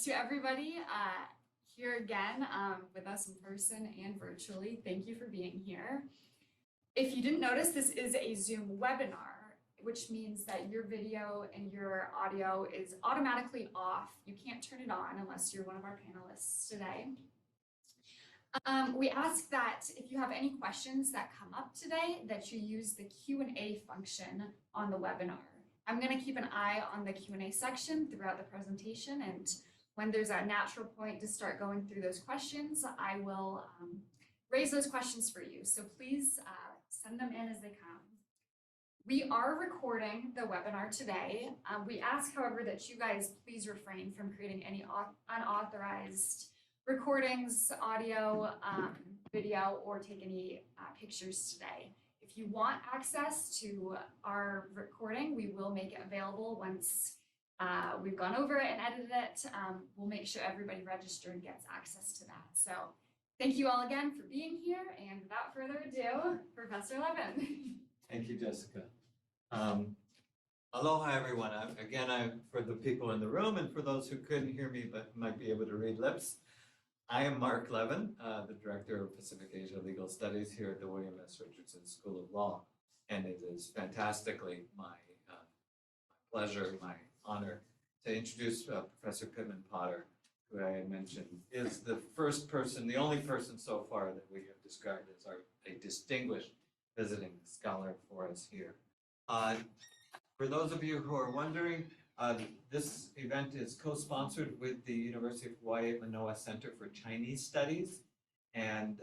To everybody here again with us in person and virtually, thank you for being here. If you didn't notice, this is a Zoom webinar, which means that your video and your audio is automatically off. You can't turn it on unless you're one of our panelists today. We ask that if you have any questions that come up today, that you use the Q&A function on the webinar. I'm going to keep an eye on the Q&A section throughout the presentation, and when there's a natural point to start going through those questions, I will raise those questions for you. So please send them in as they come. We are recording the webinar today. We ask, however, that you guys please refrain from creating any unauthorized recordings, audio, video, or take any pictures today. If you want access to our recording, we will make it available once we've gone over it and edited it. We'll make sure everybody registered gets access to that. So thank you all again for being here. And without further ado, Professor Levin. Thank you, Jessica. Aloha, everyone. For the people in the room and for those who couldn't hear me but might be able to read lips, I am Mark Levin, the Director of Pacific Asia Legal Studies here at the William S. Richardson School of Law. And it is fantastically my pleasure, my honor to introduce Professor Pitman Potter, who I had mentioned is the first person, the only person so far that we have described as a distinguished visiting scholar for us here. For those of you who are wondering, this event is co-sponsored with the University of Hawaii Manoa Center for Chinese Studies, and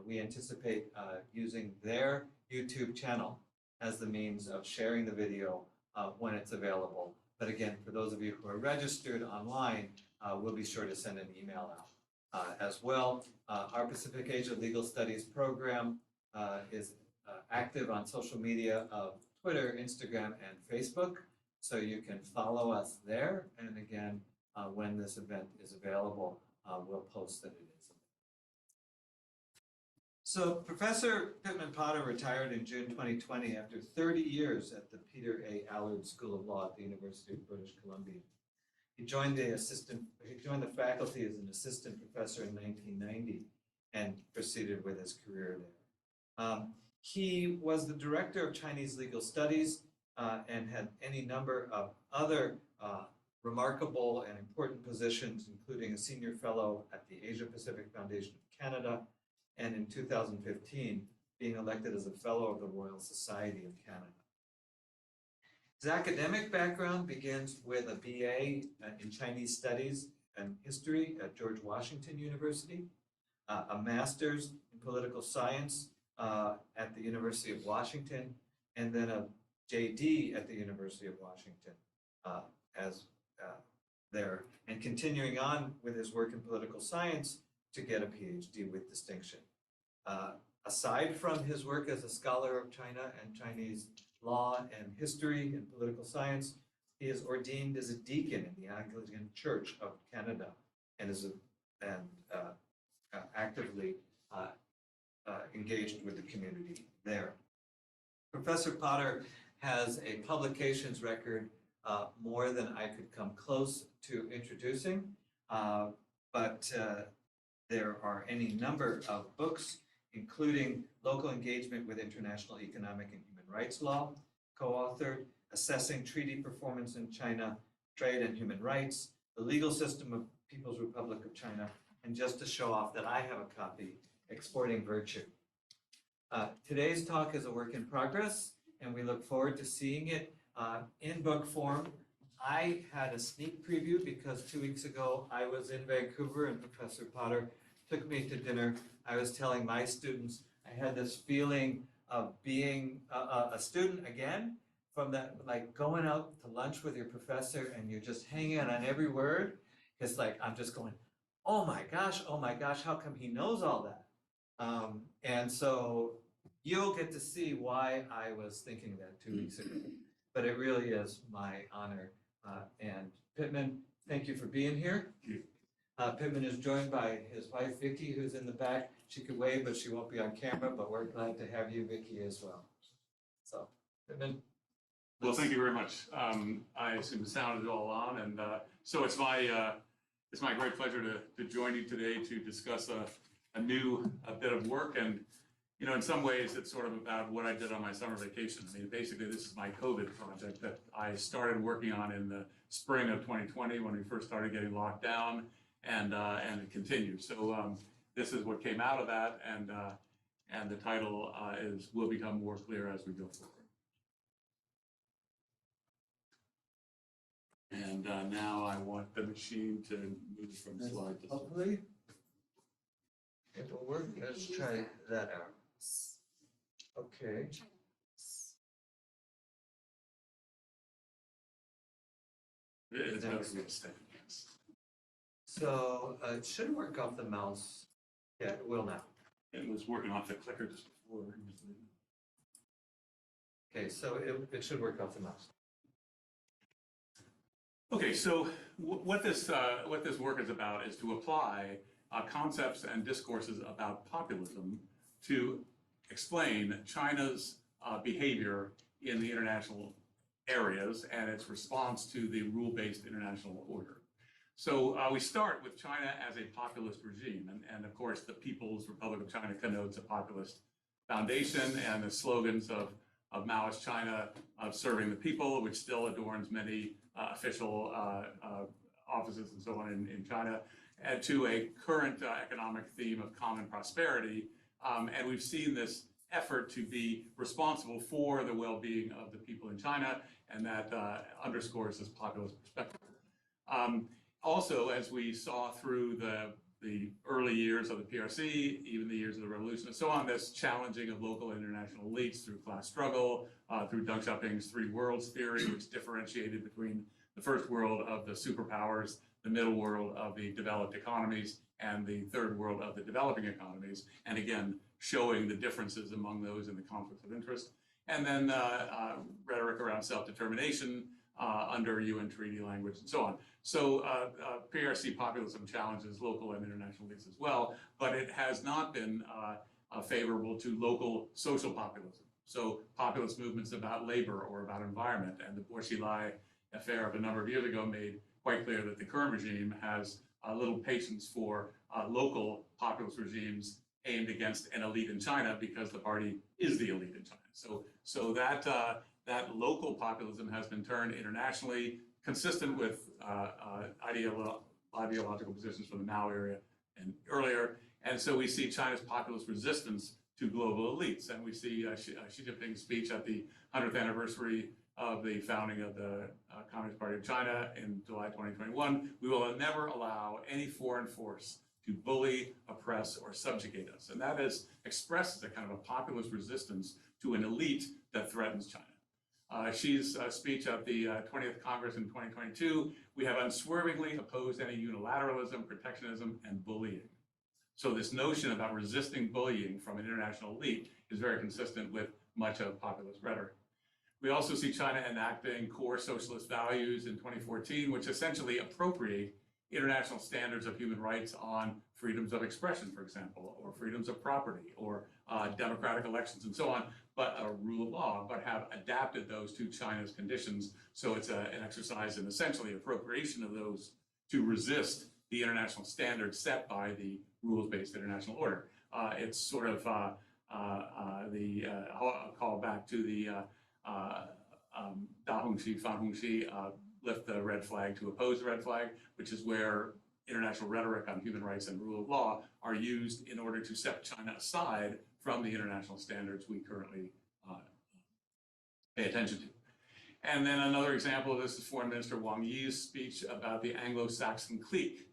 we anticipate using their YouTube channel as the means of sharing the video when it's available. But again, for those of you who are registered online, we'll be sure to send an email out as well. Our Pacific Asia Legal Studies program is active on social media of Twitter, Instagram, and Facebook. So you can follow us there. And again, when this event is available, we'll post that it is. So Professor Pitman Potter retired in June 2020 after 30 years at the Peter A. Allard School of Law at the University of British Columbia. He joined the faculty as an assistant professor in 1990 and proceeded with his career there. He was the director of Chinese legal studies and had any number of other remarkable and important positions, including a senior fellow at the Asia Pacific Foundation of Canada, and in 2015, being elected as a fellow of the Royal Society of Canada. His academic background begins with a BA in Chinese Studies and History at George Washington University, a master's in political science at the University of Washington, and then a JD at the University of Washington there, and continuing on with his work in political science to get a PhD with distinction. Aside from his work as a scholar of China and Chinese law and history and political science, he is ordained as a deacon in the Anglican Church of Canada and is actively engaged with the community there. Professor Potter has a publications record more than I could come close to introducing, but there are any number of books, including Local Engagement with International Economic and Human Rights Law, co-authored, Assessing Treaty Performance in China, Trade and Human Rights, The Legal System of People's Republic of China, and just to show off that I have a copy, Exporting Virtue. Today's talk is a work in progress, and we look forward to seeing it in book form. I had a sneak preview because 2 weeks ago I was in Vancouver and Professor Potter took me to dinner. I was telling my students I had this feeling of being a student again, from that, like going out to lunch with your professor and you're just hanging on every word. It's like, I'm just going, oh my gosh, how come he knows all that? And so you'll get to see why I was thinking that 2 weeks ago. But it really is my honor. And Pitman, thank you for being here. Pitman is joined by his wife, Vicky, who's in the back. She could wave, but she won't be on camera, but we're glad to have you, Vicky, as well. So, Pitman. Well, thank you very much. I assume the sound is all on, and so it's my It's my great pleasure to join you today to discuss a new bit of work. And, you know, in some ways, it's sort of about what I did on my summer vacation. I mean, basically, this is my COVID project that I started working on in the spring of 2020 when we first started getting locked down, and it continues. So this is what came out of that, and the title will become more clear as we go forward. And now I want the machine to move from slide to slide. Hopefully it will work. Let's try that out. Okay. It does get steady, yes. So it should work off the mouse. Yeah, it will now. It was working off the clicker just before. Okay, so it should work off the mouse. Okay, so what this work is about is to apply concepts and discourses about populism to explain China's behavior in the international areas and its response to the rule-based international order. So we start with China as a populist regime, and of course the People's Republic of China connotes a populist foundation, and the slogans of Maoist China of serving the people, which still adorns many official offices and so on in China, and to a current economic theme of common prosperity. And we've seen this effort to be responsible for the well-being of the people in China, and that underscores this populist perspective. Also, as we saw through the early years of the PRC, even the years of the revolution and so on, this challenging of local and international elites through class struggle, through Deng Xiaoping's three worlds theory, which differentiated between the first world of the superpowers, the middle world of the developed economies, and the third world of the developing economies, and again, showing the differences among those and the conflicts of interest. And then rhetoric around self-determination under UN treaty language and so on. So PRC populism challenges local and international elites as well, but it has not been favorable to local social populism. So populist movements about labor or about environment, and the Bourg-Xilai affair of a number of years ago made quite clear that the current regime has little patience for local populist regimes aimed against an elite in China, because the party is the elite in China. So that local populism has been turned internationally, consistent with ideological positions from the Mao area and earlier. And so we see China's populist resistance to global elites. And we see Xi Jinping's speech at the 100th anniversary of the founding of the Communist Party of China in July 2021. We will never allow any foreign force to bully, oppress, or subjugate us. And that is expressed as a kind of a populist resistance to an elite that threatens China. Xi's speech at the 20th Congress in 2022, we have unswervingly opposed any unilateralism, protectionism, and bullying. So this notion about resisting bullying from an international elite is very consistent with much of populist rhetoric. We also see China enacting core socialist values in 2014, which essentially appropriate international standards of human rights on freedoms of expression, for example, or freedoms of property, or democratic elections and so on, but a rule of law, but have adapted those to China's conditions. So it's an exercise in essentially appropriation of those to resist the international standards set by the rules-based international order. It's sort of I'll call back to the Da Hongxi, Fan Hongxi, lift the red flag to oppose the red flag, which is where international rhetoric on human rights and rule of law are used in order to set China aside from the international standards we currently pay attention to. And then another example of this is Foreign Minister Wang Yi's speech about the Anglo-Saxon clique,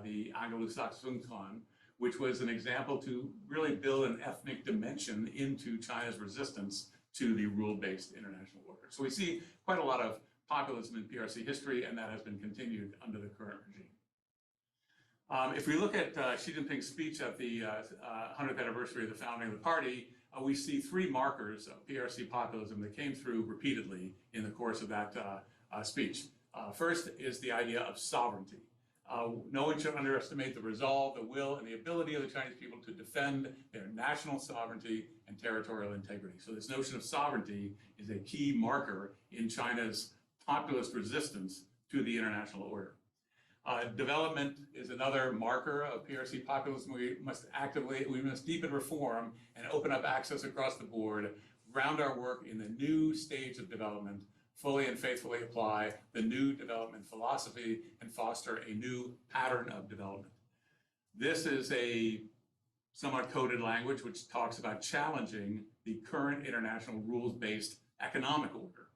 the Anglo-Saxon clan, which was an example to really build an ethnic dimension into China's resistance to the rule-based international order. So we see quite a lot of populism in PRC history, and that has been continued under the current regime. If we look at Xi Jinping's speech at the 100th anniversary of the founding of the party, we see three markers of PRC populism that came through repeatedly in the course of that speech. First is the idea of sovereignty. No one should underestimate the resolve, the will, and the ability of the Chinese people to defend their national sovereignty and territorial integrity. So this notion of sovereignty is a key marker in China's populist resistance to the international order. Development is another marker of PRC populism. We must deepen reform and open up access across the board, ground our work in the new stage of development, fully and faithfully apply the new development philosophy, and foster a new pattern of development. This is a somewhat coded language which talks about challenging the current international rules-based economic order.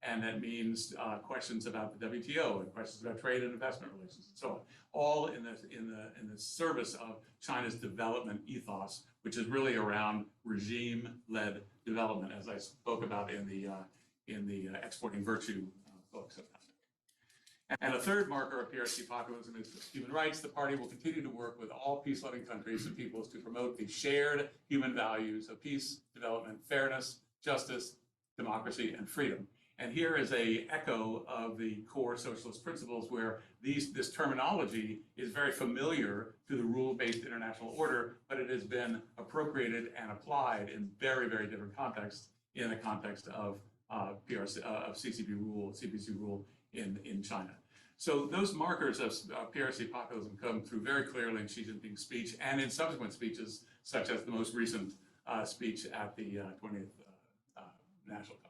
And that means questions about the WTO and questions about trade and investment relations and so on, all in the service of China's development ethos, which is really around regime-led development, as I spoke about in the Exporting Virtue books. And a third marker of PRC populism is human rights. The party will continue to work with all peace-loving countries and peoples to promote the shared human values of peace, development, fairness, justice, democracy, and freedom. And here is an echo of the core socialist principles where this terminology is very familiar to the rule-based international order, but it has been appropriated and applied in very, very different contexts in the context of CCP rule, CPC rule in China. So those markers of PRC populism come through very clearly in Xi Jinping's speech and in subsequent speeches, such as the most recent speech at the 20th National Congress.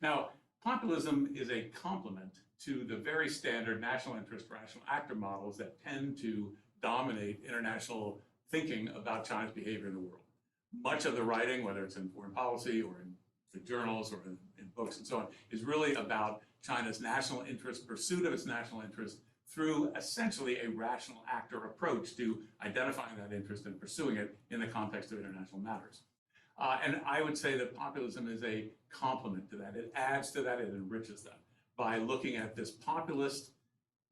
Now, populism is a complement to the very standard national interest rational actor models that tend to dominate international thinking about China's behavior in the world. Much of the writing, whether it's in foreign policy or in the journals or in books and so on, is really about China's national interest, pursuit of its national interest through essentially a rational actor approach to identifying that interest and pursuing it in the context of international matters. And I would say that populism is a complement to that. It adds to that, it enriches that by looking at this populist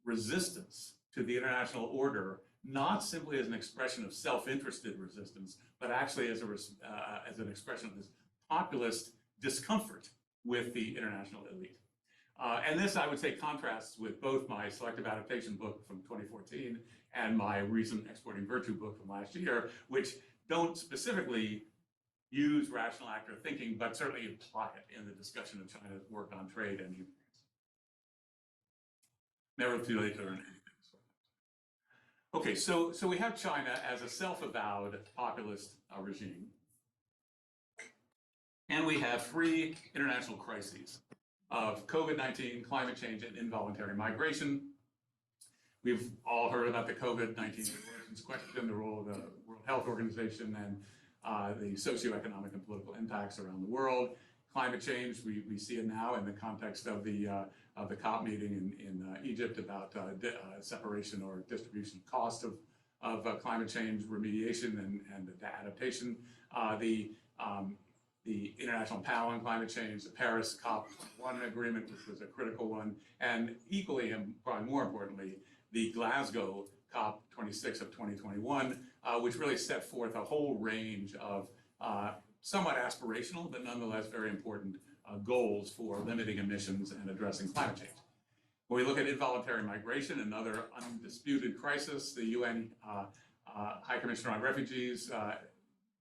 resistance to the international order, not simply as an expression of self-interested resistance, but actually as an expression of this populist discomfort with the international elite. And this, I would say, contrasts with both my selective adaptation book from 2014 and my recent Exporting Virtue book from last year, which don't specifically use rational actor thinking, but certainly apply it in the discussion of China's work on trade and human rights. Never too late to learn anything. Okay, so we have China as a self-avowed populist regime. And we have three international crises of COVID-19, climate change, and involuntary migration. We've all heard about the COVID-19 question, the role of the World Health Organization, and the socioeconomic and political impacts around the world. Climate change, we see it now in the context of the COP meeting in Egypt about separation or distribution cost of climate change remediation and adaptation. The International Panel on Climate Change, the Paris COP1 agreement, which was a critical one, and equally and probably more importantly, the Glasgow COP26 of 2021, which really set forth a whole range of somewhat aspirational, but nonetheless very important goals for limiting emissions and addressing climate change. When we look at involuntary migration, another undisputed crisis, the UN High Commissioner on Refugees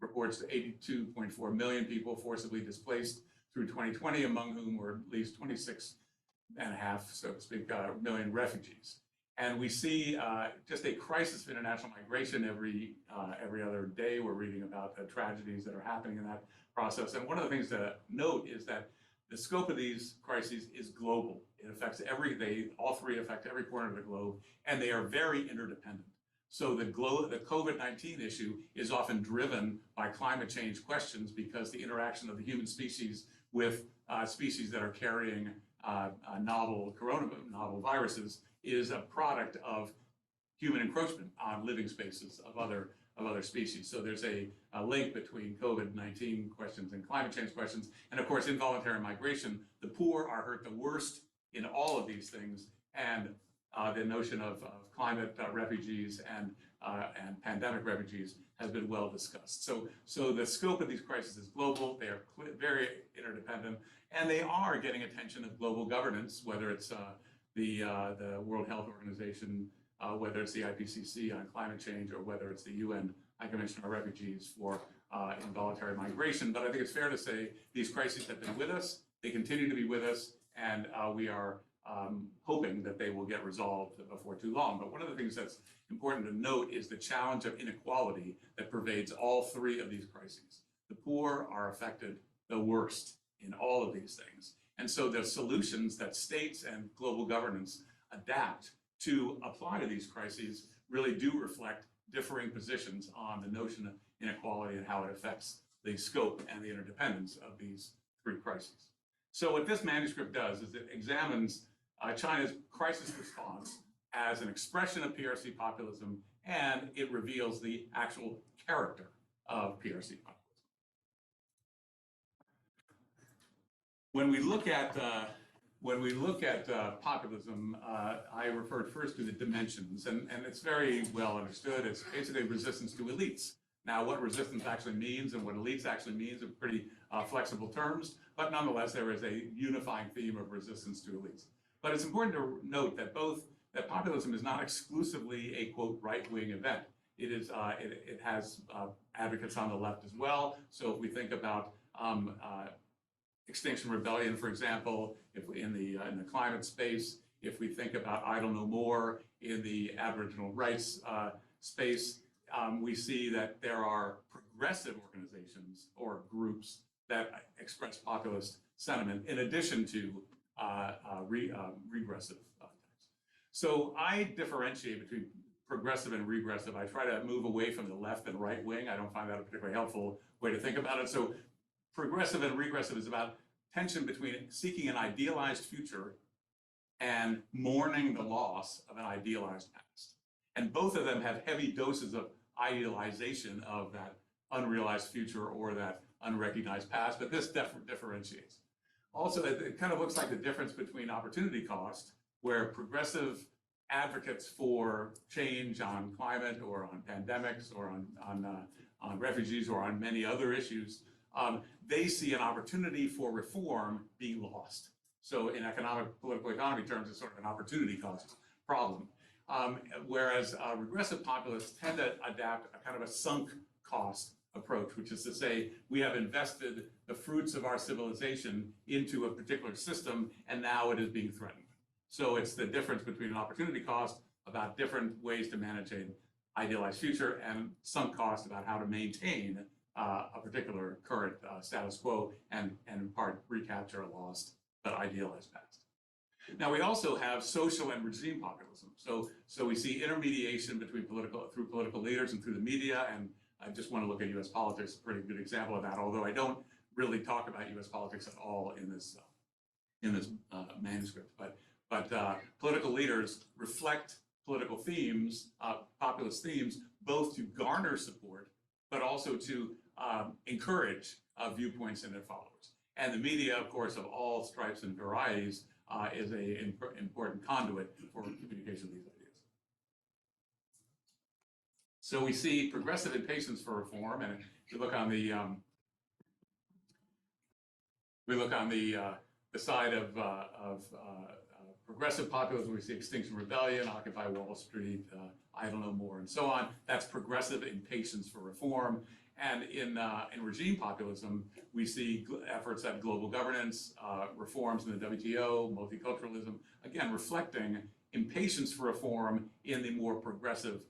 reports 82.4 million people forcibly displaced through 2020, among whom were at least 26.5, so to speak, million refugees. And we see just a crisis of international migration every other day. We're reading about the tragedies that are happening in that process. And one of the things to note is that the scope of these crises is global. It affects all three affect every corner of the globe, and they are very interdependent. So the COVID-19 issue is often driven by climate change questions because the interaction of the human species with species that are carrying novel viruses is a product of human encroachment on living spaces of other species. So there's a link between COVID-19 questions and climate change questions. And of course, involuntary migration, the poor are hurt the worst in all of these things. And the notion of climate refugees and pandemic refugees has been well discussed. So the scope of these crises is global. They are very interdependent, and they are getting attention of global governance, whether it's the World Health Organization, whether it's the IPCC on climate change, or whether it's the UN High Commissioner on Refugees for involuntary migration. But I think it's fair to say these crises have been with us. They continue to be with us, and we are hoping that they will get resolved before too long. But one of the things that's important to note is the challenge of inequality that pervades all three of these crises. The poor are affected the worst in all of these things. And so the solutions that states and global governance adapt to apply to these crises really do reflect differing positions on the notion of inequality and how it affects the scope and the interdependence of these three crises. So what this manuscript does is it examines China's crisis response as an expression of PRC populism, and it reveals the actual character of PRC populism. When we look at populism, I referred first to the dimensions, and it's very well understood. It's basically resistance to elites. Now, what resistance actually means and what elites actually means are pretty flexible terms, but nonetheless, there is a unifying theme of resistance to elites. But it's important to note that that populism is not exclusively a, quote, right-wing event. It has advocates on the left as well. So if we think about Extinction Rebellion, for example, if in the climate space, if we think about Idle No More in the Aboriginal rights space, we see that there are progressive organizations or groups that express populist sentiment in addition to regressive types. So I differentiate between progressive and regressive. I try to move away from the left and right wing. I don't find that a particularly helpful way to think about it. So progressive and regressive is about tension between seeking an idealized future and mourning the loss of an idealized past. And both of them have heavy doses of idealization of that unrealized future or that unrecognized past, but this differentiates. Also, it kind of looks like the difference between opportunity cost, where progressive advocates for change on climate or on pandemics or on refugees or on many other issues, they see an opportunity for reform being lost. So in political economy terms, it's sort of an opportunity cost problem. Whereas regressive populists tend to adapt a kind of a sunk cost approach, which is to say, we have invested the fruits of our civilization into a particular system, and now it is being threatened. So it's the difference between an opportunity cost about different ways to manage an idealized future and sunk cost about how to maintain a particular current status quo and in part recapture a lost but idealized past. Now we also have social and regime populism. So we see intermediation between through political leaders and through the media, and I just want to look at U.S. politics, a pretty good example of that, although I don't really talk about U.S. politics at all in this manuscript. But political leaders reflect political themes, populist themes, both to garner support, but also to encourage viewpoints in their followers. And the media, of course, of all stripes and varieties, is an important conduit for communication of these ideas. So we see progressive impatience for reform, and if you look on the side of progressive populism, we see Extinction Rebellion, Occupy Wall Street, Idle No More, and so on. That's progressive impatience for reform. And in regime populism, we see efforts at global governance, reforms in the WTO, multiculturalism, again, reflecting impatience for reform in the more progressive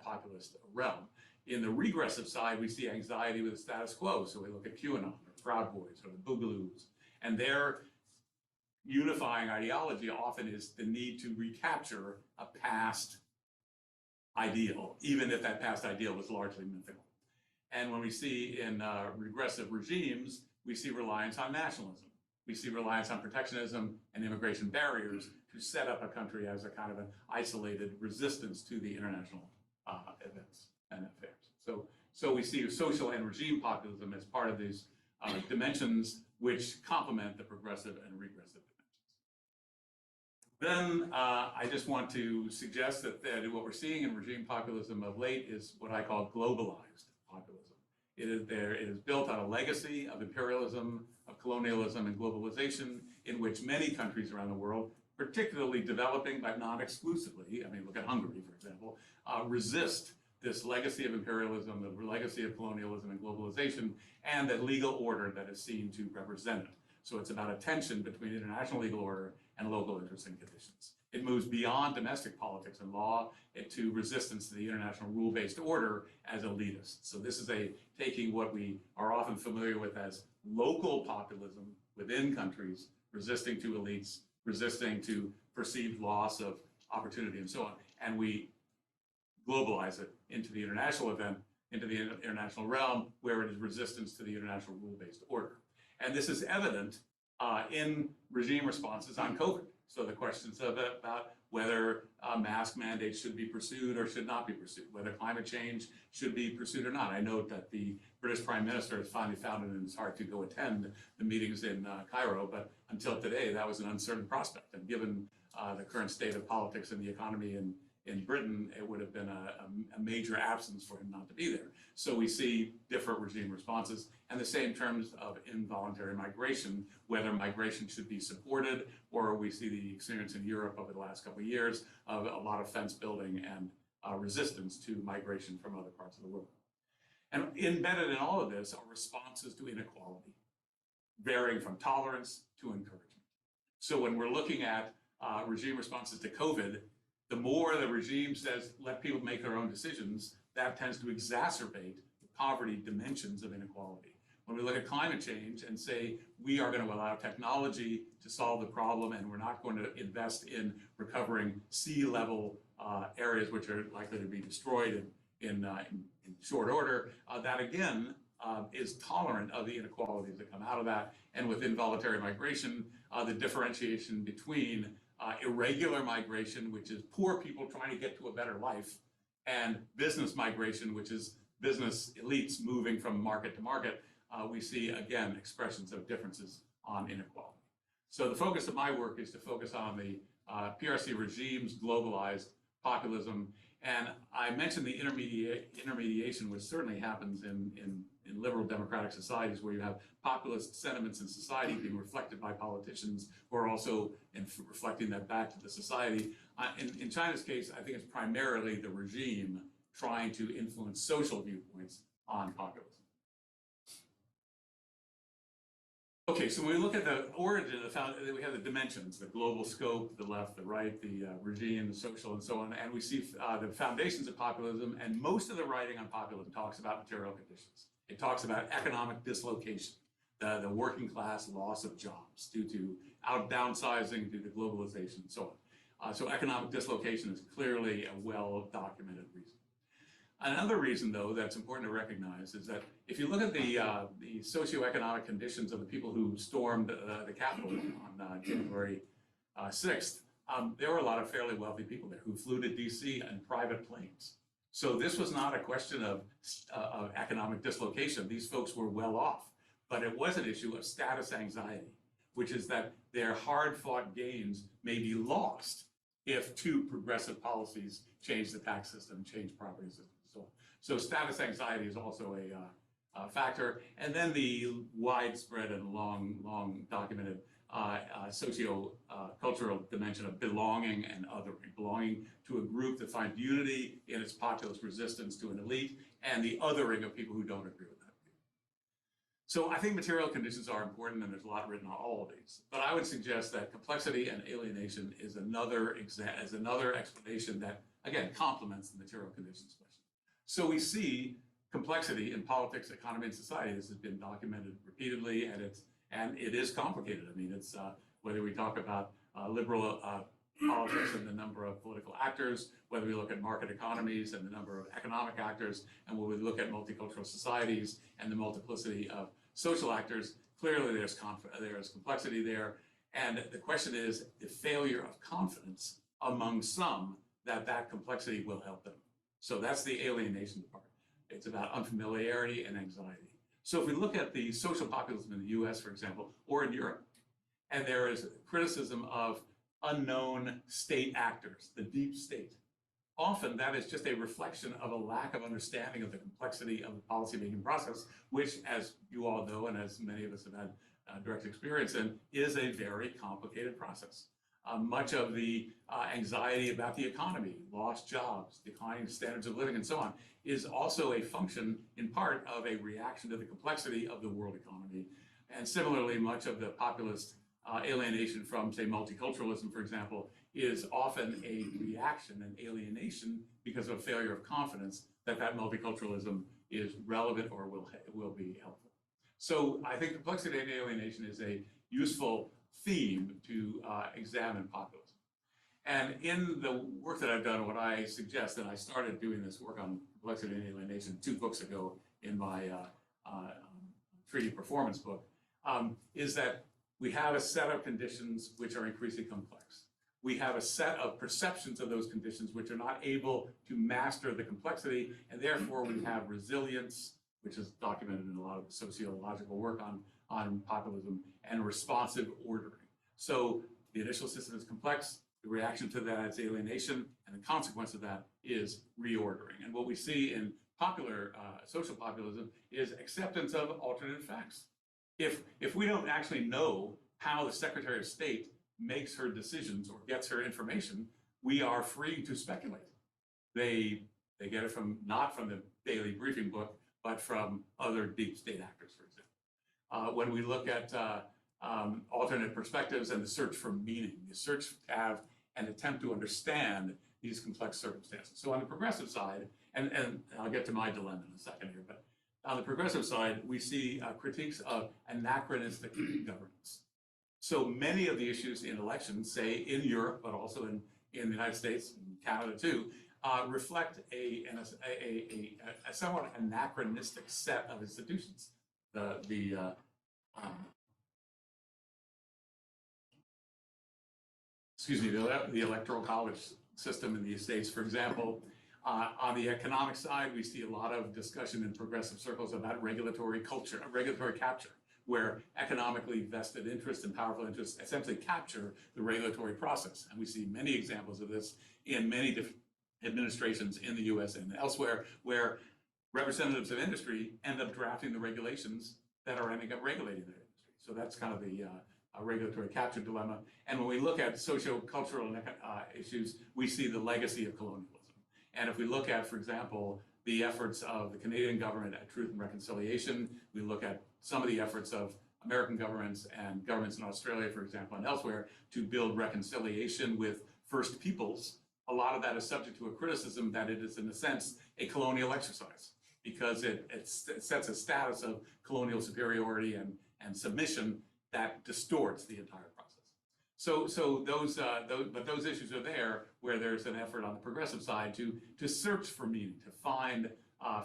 populist realm. In the regressive side, we see anxiety with the status quo. So we look at QAnon, or Proud Boys, or the Boogaloos, and their unifying ideology often is the need to recapture a past ideal, even if that past ideal was largely mythical. And when we see in regressive regimes, we see reliance on nationalism. We see reliance on protectionism and immigration barriers to set up a country as a kind of an isolated resistance to the international events and affairs. So we see social and regime populism as part of these dimensions which complement the progressive and regressive dimensions. Then I just want to suggest that what we're seeing in regime populism of late is what I call globalized populism. It is built on a legacy of imperialism, of colonialism, and globalization in which many countries around the world, particularly developing but not exclusively, I mean, look at Hungary, for example, resist this legacy of imperialism, the legacy of colonialism and globalization, and the legal order that is seen to represent it. So it's about a tension between international legal order and local interests and conditions. It moves beyond domestic politics and law to resistance to the international rule-based order as elitist. So this is taking what we are often familiar with as local populism within countries, resisting to elites, resisting to perceived loss of opportunity and so on. And we globalize it into the international event, into the international realm, where it is resistance to the international rule-based order. And this is evident in regime responses on COVID. So the questions about whether mask mandates should be pursued or should not be pursued, whether climate change should be pursued or not. I note that the British Prime Minister has finally found it in his heart to go attend the meetings in Cairo, but until today, that was an uncertain prospect. And given the current state of politics and the economy in Britain, it would have been a major absence for him not to be there. So we see different regime responses, and the same terms of involuntary migration, whether migration should be supported, or we see the experience in Europe over the last couple of years of a lot of fence building and resistance to migration from other parts of the world. And embedded in all of this are responses to inequality, varying from tolerance to encouragement. So when we're looking at regime responses to COVID, the more the regime says, let people make their own decisions, that tends to exacerbate the poverty dimensions of inequality. When we look at climate change and say, we are going to allow technology to solve the problem and we're not going to invest in recovering sea level areas which are likely to be destroyed in short order, that again is tolerant of the inequalities that come out of that. And with involuntary migration, the differentiation between irregular migration, which is poor people trying to get to a better life, and business migration, which is business elites moving from market to market, we see, again, expressions of differences on inequality. So the focus of my work is to focus on the PRC regimes, globalized populism, and I mentioned the intermediation, which certainly happens in liberal democratic societies where you have populist sentiments in society being reflected by politicians who are also reflecting that back to the society. In China's case, I think it's primarily the regime trying to influence social viewpoints on populism. Okay, so when we look at the origin, we have the dimensions, the global scope, the left, the right, the regime, the social, and so on, and we see the foundations of populism, and most of the writing on populism talks about material conditions. It talks about economic dislocation, the working class loss of jobs due to downsizing, due to globalization, and so on. So economic dislocation is clearly a well-documented reason. Another reason, though, that's important to recognize is that if you look at the socioeconomic conditions of the people who stormed the Capitol on January 6th, there were a lot of fairly wealthy people there who flew to DC in private planes. So this was not a question of economic dislocation. These folks were well off, but it was an issue of status anxiety, which is that their hard-fought gains may be lost if too progressive policies change the tax system, change property system. So status anxiety is also a factor. And then the widespread and long documented socio-cultural dimension of belonging and othering, belonging to a group that finds unity in its populist resistance to an elite, and the othering of people who don't agree with that view. So I think material conditions are important, and there's a lot written on all of these. But I would suggest that complexity and alienation is another explanation that, again, complements the material conditions question. So we see complexity in politics, economy, and society. This has been documented repeatedly, and it is complicated. I mean, it's whether we talk about liberal politics and the number of political actors, whether we look at market economies and the number of economic actors, and when we look at multicultural societies and the multiplicity of social actors, clearly there's complexity there. And the question is the failure of confidence among some that complexity will help them. So that's the alienation part. It's about unfamiliarity and anxiety. So if we look at the social populism in the US, for example, or in Europe, and there is criticism of unknown state actors, the deep state, often that is just a reflection of a lack of understanding of the complexity of the policymaking process, which, as you all know, and as many of us have had direct experience in, is a very complicated process. Much of the anxiety about the economy, lost jobs, declining standards of living, and so on, is also a function, in part, of a reaction to the complexity of the world economy. And similarly, much of the populist alienation from, say, multiculturalism, for example, is often a reaction, an alienation, because of failure of confidence that that multiculturalism is relevant or will be helpful. So I think complexity and alienation is a useful theme to examine populism. And in the work that I've done, what I suggest, and I started doing this work on complexity and alienation 2 books ago in my treaty performance book, is that we have a set of conditions which are increasingly complex. We have a set of perceptions of those conditions which are not able to master the complexity, and therefore we have resilience, which is documented in a lot of sociological work on populism, and responsive ordering. So the initial system is complex, the reaction to that is alienation, and the consequence of that is reordering. And what we see in popular social populism is acceptance of alternate facts. If we don't actually know how the Secretary of State makes her decisions or gets her information, we are free to speculate. They get it not from the daily briefing book, but from other deep state actors, for example. When we look at alternate perspectives and the search for meaning, the search to have an attempt to understand these complex circumstances. So on the progressive side, and I'll get to my dilemma in a second here, but on the progressive side, we see critiques of anachronistic governance. So many of the issues in elections, say in Europe, but also in the United States, and Canada too, reflect a somewhat anachronistic set of institutions. The electoral college system in the States, for example. On the economic side, we see a lot of discussion in progressive circles about regulatory capture, where economically vested interests and powerful interests essentially capture the regulatory process. And we see many examples of this in many different administrations in the US and elsewhere, where representatives of industry end up drafting the regulations that are ending up regulating their industry. So that's kind of the regulatory capture dilemma. And when we look at socio-cultural issues, we see the legacy of colonialism. And if we look at, for example, the efforts of the Canadian government at Truth and Reconciliation, we look at some of the efforts of American governments and governments in Australia, for example, and elsewhere, to build reconciliation with First Peoples, a lot of that is subject to a criticism that it is, in a sense, a colonial exercise, because it sets a status of colonial superiority and submission that distorts the entire process. So those issues are there, where there's an effort on the progressive side to search for meaning, to find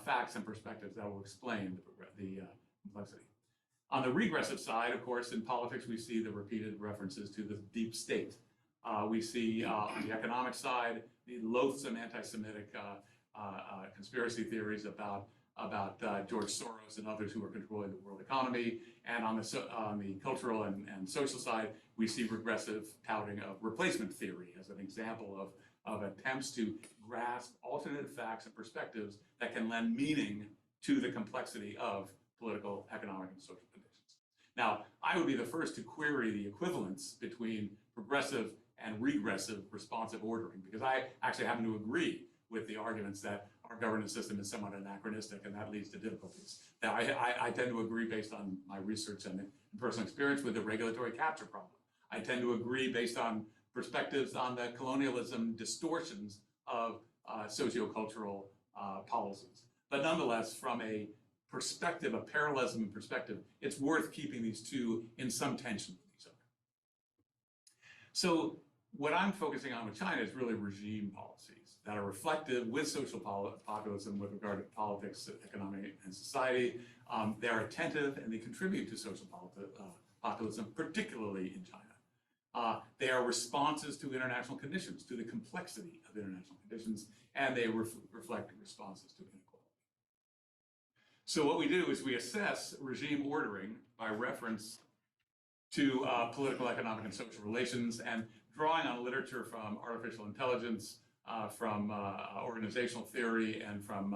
facts and perspectives that will explain the complexity. On the regressive side, of course, in politics, we see the repeated references to the deep state. We see on the economic side, the loathsome anti-Semitic conspiracy theories about George Soros and others who are controlling the world economy. And on the cultural and social side, we see regressive touting of replacement theory as an example of attempts to grasp alternate facts and perspectives that can lend meaning to the complexity of political, economic, and social conditions. Now, I would be the first to query the equivalence between progressive and regressive responsive ordering, because I actually happen to agree with the arguments that our governance system is somewhat anachronistic, and that leads to difficulties. Now, I tend to agree, based on my research and personal experience, with the regulatory capture problem. I tend to agree based on perspectives on the colonialism distortions of sociocultural policies. But nonetheless, from a perspective, a parallelism in perspective, it's worth keeping these two in some tension with each other. So what I'm focusing on with China is really regime policies that are reflective with social populism with regard to politics, economy, and society. They're attentive and they contribute to social populism, particularly in China. They are responses to international conditions, to the complexity of international conditions, and they reflect responses to inequality. So what we do is we assess regime ordering by reference to political, economic, and social relations, and drawing on literature from artificial intelligence, from organizational theory, and from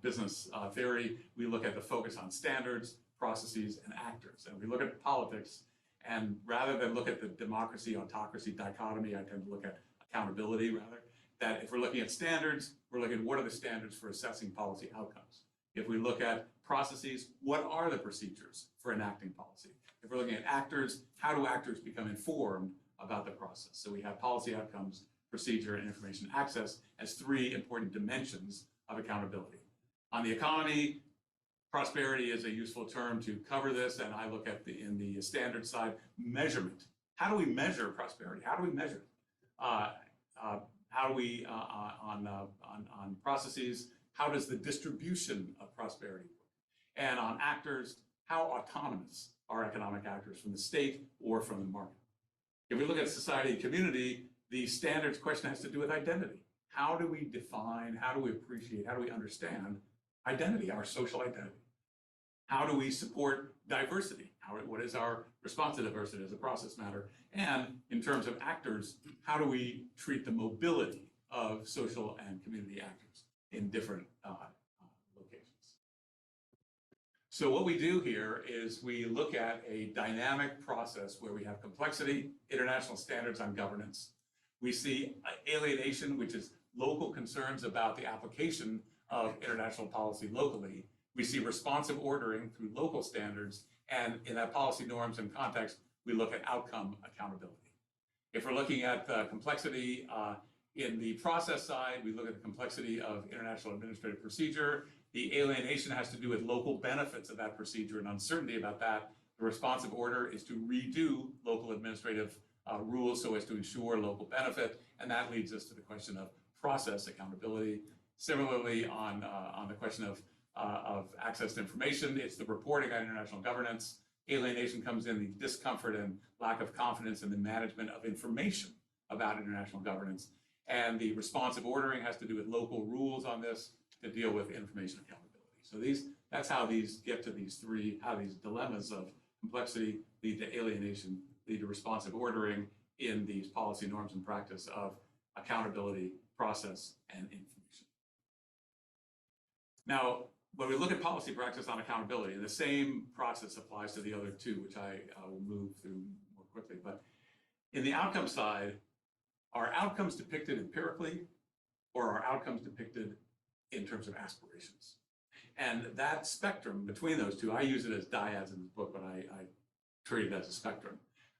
business theory. We look at the focus on standards, processes, and actors. And we look at politics, and rather than look at the democracy-autocracy dichotomy, I tend to look at accountability, rather. That if we're looking at standards, we're looking at what are the standards for assessing policy outcomes. If we look at processes, what are the procedures for enacting policy? If we're looking at actors, how do actors become informed about the process? So we have policy outcomes, procedure, and information access as three important dimensions of accountability. On the economy, prosperity is a useful term to cover this, and I look at in the standard side, measurement. How do we measure prosperity? How do we measure it? How do we, on processes, how does the distribution of prosperity work? And on actors, how autonomous are economic actors from the state or from the market? If we look at society and community, the standards question has to do with identity. How do we define, how do we appreciate, how do we understand identity, our social identity? How do we support diversity? What is our response to diversity as a process matter? And in terms of actors, how do we treat the mobility of social and community actors in different locations? So what we do here is we look at a dynamic process where we have complexity, international standards on governance. We see alienation, which is local concerns about the application of international policy locally. We see responsive ordering through local standards, and in that policy norms and context, we look at outcome accountability. If we're looking at the complexity in the process side, we look at the complexity of international administrative procedure. The alienation has to do with local benefits of that procedure and uncertainty about that. The responsive order is to redo local administrative rules so as to ensure local benefit, and that leads us to the question of process accountability. Similarly, on the question of access to information, it's the reporting on international governance. Alienation comes in the discomfort and lack of confidence in the management of information about international governance. And the responsive ordering has to do with local rules on this to deal with information accountability. So that's how these get to these three, how these dilemmas of complexity lead to alienation, lead to responsive ordering in these policy norms and practice of accountability, process, and information. Now, when we look at policy practice on accountability, the same process applies to the other two, which I will move through more quickly. But in the outcome side, are outcomes depicted empirically, or are outcomes depicted in terms of aspirations? And that spectrum between those two, I use it as dyads in this book, but I treat it as a spectrum.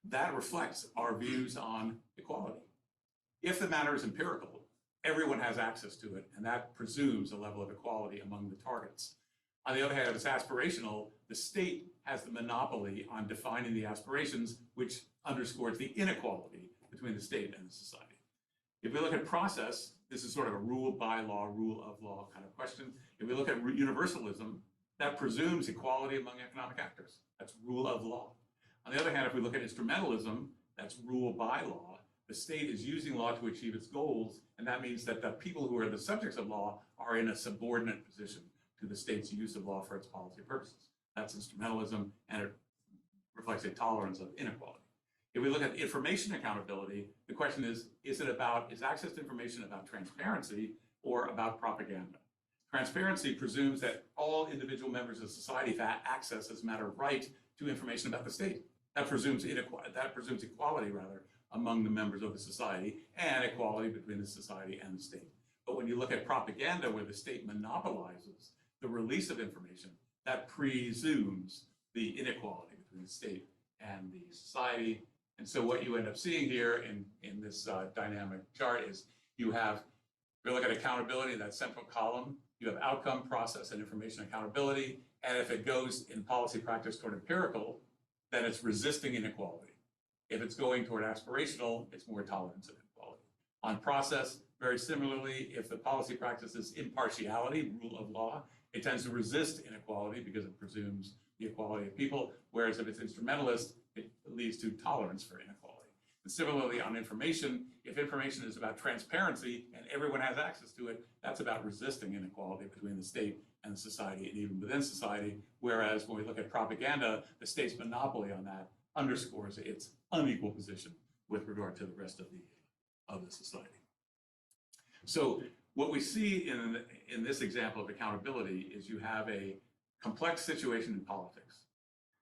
That reflects our views on equality. If the matter is empirical, everyone has access to it, and that presumes a level of equality among the targets. On the other hand, if it's aspirational, the state has the monopoly on defining the aspirations, which underscores the inequality between the state and the society. If we look at process, this is sort of a rule by law, rule of law kind of question. If we look at universalism, that presumes equality among economic actors. That's rule of law. On the other hand, if we look at instrumentalism, that's rule by law. The state is using law to achieve its goals, and that means that the people who are the subjects of law are in a subordinate position to the state's use of law for its policy purposes. That's instrumentalism, and it reflects a tolerance of inequality. If we look at information accountability, the question is access to information about transparency or about propaganda? Transparency presumes that all individual members of society have access as a matter of right to information about the state. That presumes equality among the members of the society, and equality between the society and the state. But when you look at propaganda, where the state monopolizes the release of information, that presumes the inequality between the state and the society. And so what you end up seeing here in this dynamic chart is if you look at accountability, that central column, you have outcome, process, and information accountability. And if it goes in policy practice toward empirical, then it's resisting inequality. If it's going toward aspirational, it's more tolerance of inequality. On process, very similarly, if the policy practice is impartiality, rule of law, it tends to resist inequality because it presumes the equality of people, whereas if it's instrumentalist, it leads to tolerance for inequality. And similarly, on information, if information is about transparency and everyone has access to it, that's about resisting inequality between the state and the society, and even within society, whereas when we look at propaganda, the state's monopoly on that underscores its unequal position with regard to the rest of the society. So what we see in this example of accountability is you have a complex situation in politics.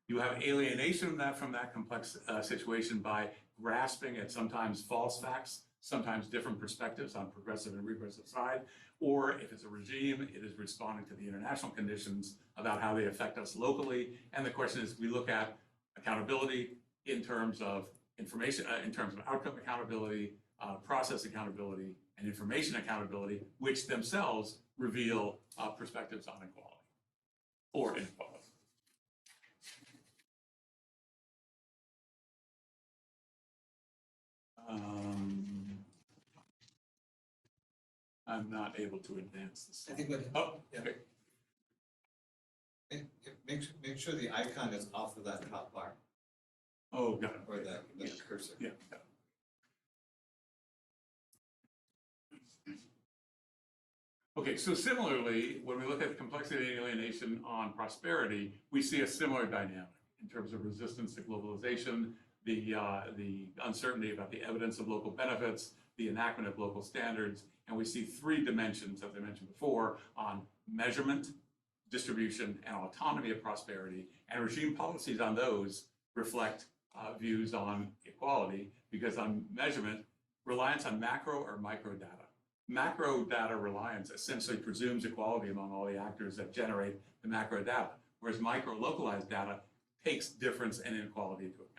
You have alienation from that complex situation by grasping at sometimes false facts sometimes different perspectives on progressive and regressive side, or if it's a regime, it is responding to the international conditions about how they affect us locally. And the question is, we look at accountability in terms of information, in terms of outcome accountability, process accountability, and information accountability, which themselves reveal perspectives on equality or inequality. I'm not able to advance this. I think what, Oh, yeah. okay. Make sure the icon is off of that top bar, Oh, got it. or the cursor. Yeah. Got it. Okay, so similarly, when we look at the complexity and alienation on prosperity, we see a similar dynamic in terms of resistance to globalization, the uncertainty about the evidence of local benefits, the enactment of local standards, and we see three dimensions, as I mentioned before, on measurement, distribution, and autonomy of prosperity, and regime policies on those reflect views on equality, because on measurement, reliance on macro or micro data. Macro data reliance essentially presumes equality among all the actors that generate the macro data, whereas micro localized data takes difference and inequality into account.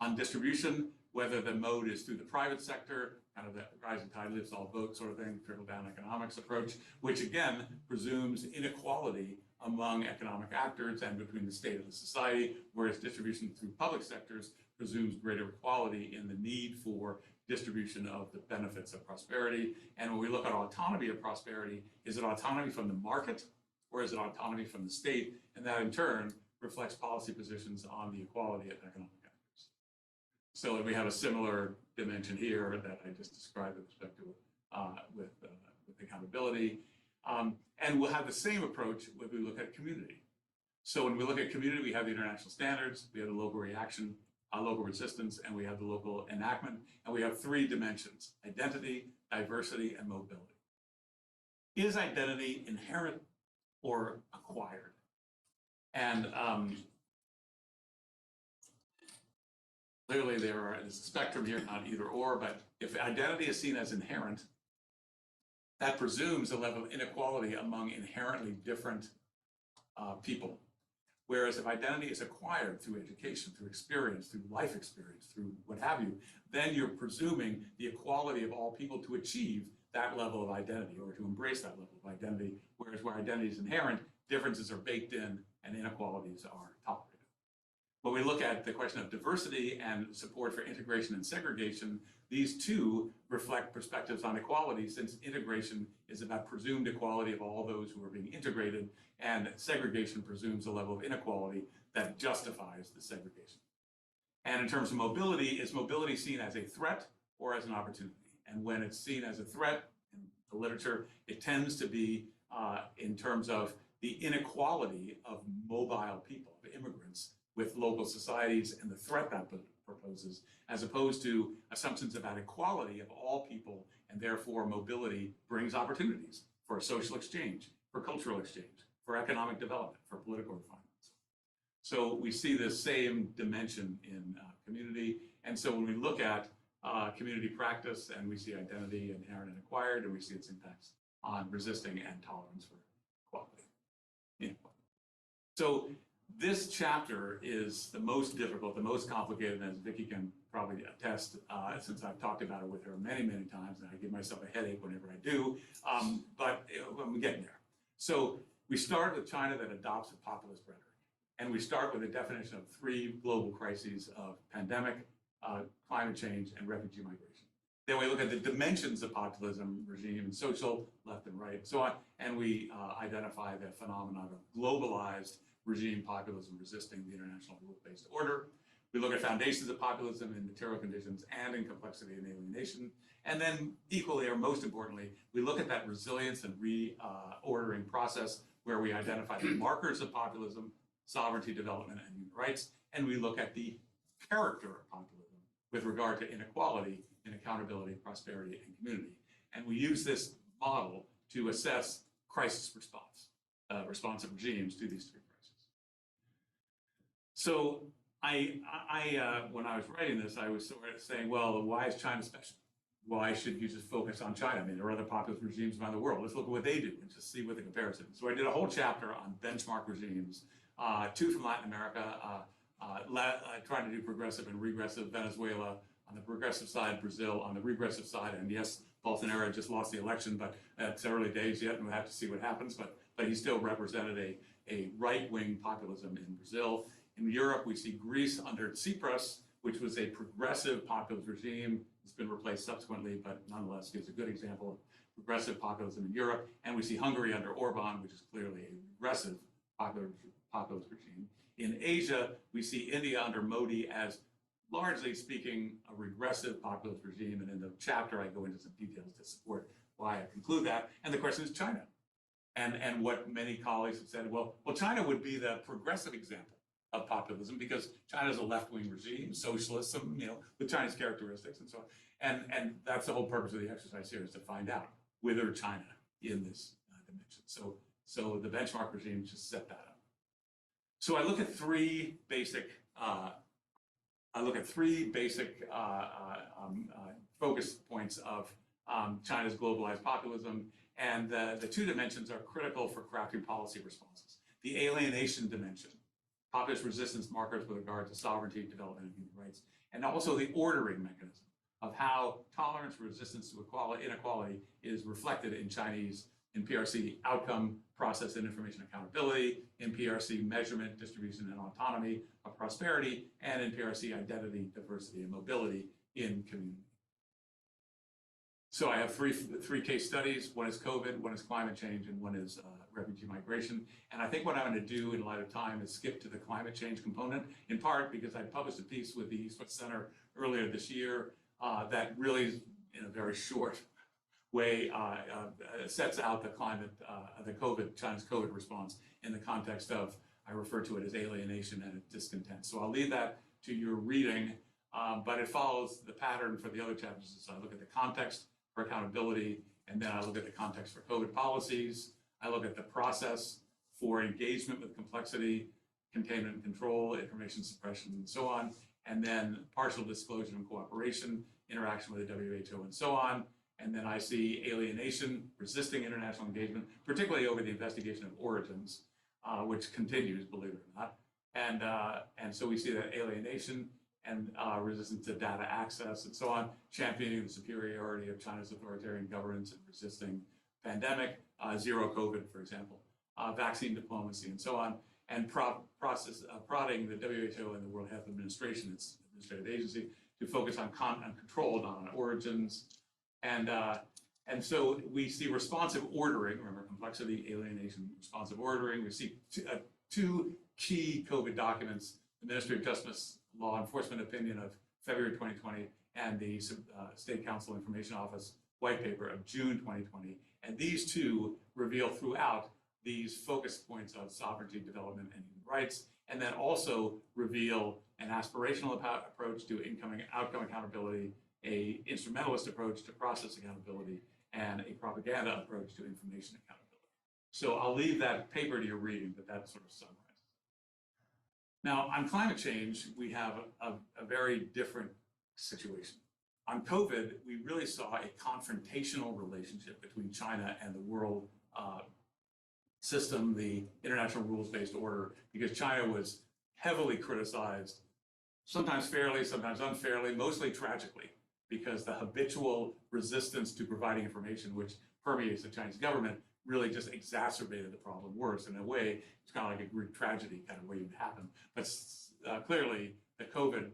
On distribution, whether the mode is through the private sector, kind of the rising tide lifts all boats sort of thing, trickle-down economics approach, which again presumes inequality among economic actors and between the state and the society, whereas distribution through public sectors presumes greater equality in the need for distribution of the benefits of prosperity. And when we look at autonomy of prosperity, is it autonomy from the market or is it autonomy from the state? And that in turn reflects policy positions on the equality of economic actors. So we have a similar dimension here that I just described with respect to with accountability. And we'll have the same approach when we look at community. So when we look at community, we have the international standards, we have the local reaction, local resistance, and we have the local enactment, and we have three dimensions: identity, diversity, and mobility. Is identity inherent or acquired? And clearly there's a spectrum here, not either or, but if identity is seen as inherent, that presumes a level of inequality among inherently different people. Whereas if identity is acquired through education, through experience, through life experience, through what have you, then you're presuming the equality of all people to achieve that level of identity or to embrace that level of identity. Whereas where identity is inherent, differences are baked in and inequalities are tolerated. When we look at the question of diversity and support for integration and segregation, these two reflect perspectives on equality, since integration is about presumed equality of all those who are being integrated, and segregation presumes a level of inequality that justifies the segregation. And in terms of mobility, is mobility seen as a threat or as an opportunity? And when it's seen as a threat in the literature, it tends to be in terms of the inequality of mobile people, of immigrants, with local societies and the threat that proposes, as opposed to assumptions about equality of all people, and therefore mobility brings opportunities for social exchange, for cultural exchange, for economic development, for political refinements. So we see this same dimension in community. And so when we look at community practice, and we see identity inherent and acquired, and we see its impacts on resisting and tolerance for equality. Inequality. So this chapter is the most difficult, the most complicated, as Vicki can probably attest, since I've talked about it with her many, many times, and I give myself a headache whenever I do, but I'm getting there. So we start with China that adopts a populist rhetoric, and we start with a definition of three global crises of pandemic, climate change, and refugee migration. Then we look at the dimensions of populism, regime, and social, left and right, and so on, and we identify the phenomenon of globalized regime populism resisting the international rule-based order. We look at foundations of populism in material conditions and in complexity and alienation. And then equally, or most importantly, we look at that resilience and reordering process where we identify the markers of populism, sovereignty, development, and human rights. And we look at the character of populism with regard to inequality, and accountability, prosperity, and community. And we use this model to assess crisis response, responsive regimes to these three crises. So when I was writing this, I was sort of saying, well, why is China special? why should you just focus on China? I mean, there are other populist regimes around the world. Let's look at what they do and just see what the comparison is. So I did a whole chapter on benchmark regimes, 2 from Latin America, trying to do progressive and regressive, Venezuela on the progressive side, Brazil on the regressive side, and yes, Bolsonaro just lost the election, but it's early days yet, and we'll have to see what happens, but he still represented a right-wing populism in Brazil. In Europe, we see Greece under Tsipras, which was a progressive populist regime. It's been replaced subsequently, but nonetheless gives a good example of progressive populism in Europe. And we see Hungary under Orban, which is clearly a regressive populist regime. In Asia, we see India under Modi as, largely speaking, a regressive populist regime. And in the chapter, I go into some details to support why I conclude that. And the question is China. And what many colleagues have said, well, China would be the progressive example of populism because China is a left-wing regime, socialism, with Chinese characteristics and so on. And that's the whole purpose of the exercise here, is to find out whether China in this dimension. So the benchmark regime just set that up. So I look at three basic focus points of China's globalized populism, and the 2 dimensions are critical for crafting policy responses. The alienation dimension, populist resistance markers with regard to sovereignty, development, and human rights, and also the ordering mechanism of how tolerance, resistance to inequality is reflected in PRC outcome, process, and information accountability, in PRC measurement, distribution, and autonomy of prosperity, and in PRC identity, diversity, and mobility in community. So I have three case studies. One is COVID, one is climate change, and one is refugee migration. And I think what I'm going to do in light of time is skip to the climate change component, in part because I published a piece with the East-West Center earlier this year that really, in a very short way, sets out the climate, China's COVID response in the context of, I refer to it as alienation and discontent. So I'll leave that to your reading, but it follows the pattern for the other chapters. So I look at the context for accountability, and then I look at the context for COVID policies. I look at the process for engagement with complexity, containment and control, information suppression, and so on, and then partial disclosure and cooperation, interaction with the WHO, and so on. And then I see alienation, resisting international engagement, particularly over the investigation of origins, which continues, believe it or not. And so we see that alienation and resistance to data access and so on, championing the superiority of China's authoritarian governance and resisting pandemic, zero COVID, for example, vaccine diplomacy and so on, and prodding the WHO and the World Health Administration, its administrative agency, to focus on control, not on origins. And so we see responsive ordering, remember complexity, alienation, responsive ordering. We see 2 key COVID documents, the Ministry of Justice Law Enforcement Opinion of February 2020 and the State Council Information Office White Paper of June 2020. And these 2 reveal throughout these focus points of sovereignty, development, and human rights, and then also reveal an aspirational approach to outcome accountability, a instrumentalist approach to process accountability, and a propaganda approach to information accountability. So I'll leave that paper to your reading, but that sort of summarizes. Now, on climate change, we have a very different situation. On COVID, we really saw a confrontational relationship between China and the world system, the international rules-based order, because China was heavily criticized, sometimes fairly, sometimes unfairly, mostly tragically, because the habitual resistance to providing information, which permeates the Chinese government, really just exacerbated the problem worse. In a way, it's kind of like a Greek tragedy kind of waiting to happen. But clearly, the COVID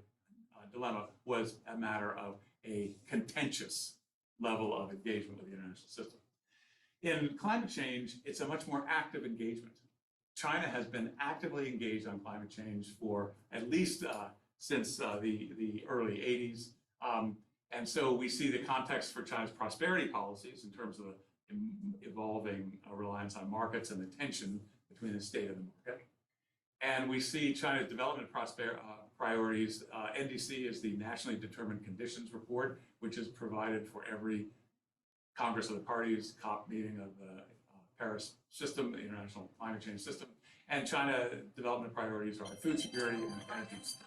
dilemma was a matter of a contentious level of engagement with the international system. In climate change, it's a much more active engagement. China has been actively engaged on climate change for at least since the early 80s. And so we see the context for China's prosperity policies in terms of the evolving reliance on markets and the tension between the state and the market. And we see China's development priorities. NDC is the Nationally Determined Conditions Report, which is provided for every Congress of the Parties COP meeting of the Paris system, the International Climate Change System. And China development priorities are food security and energy security.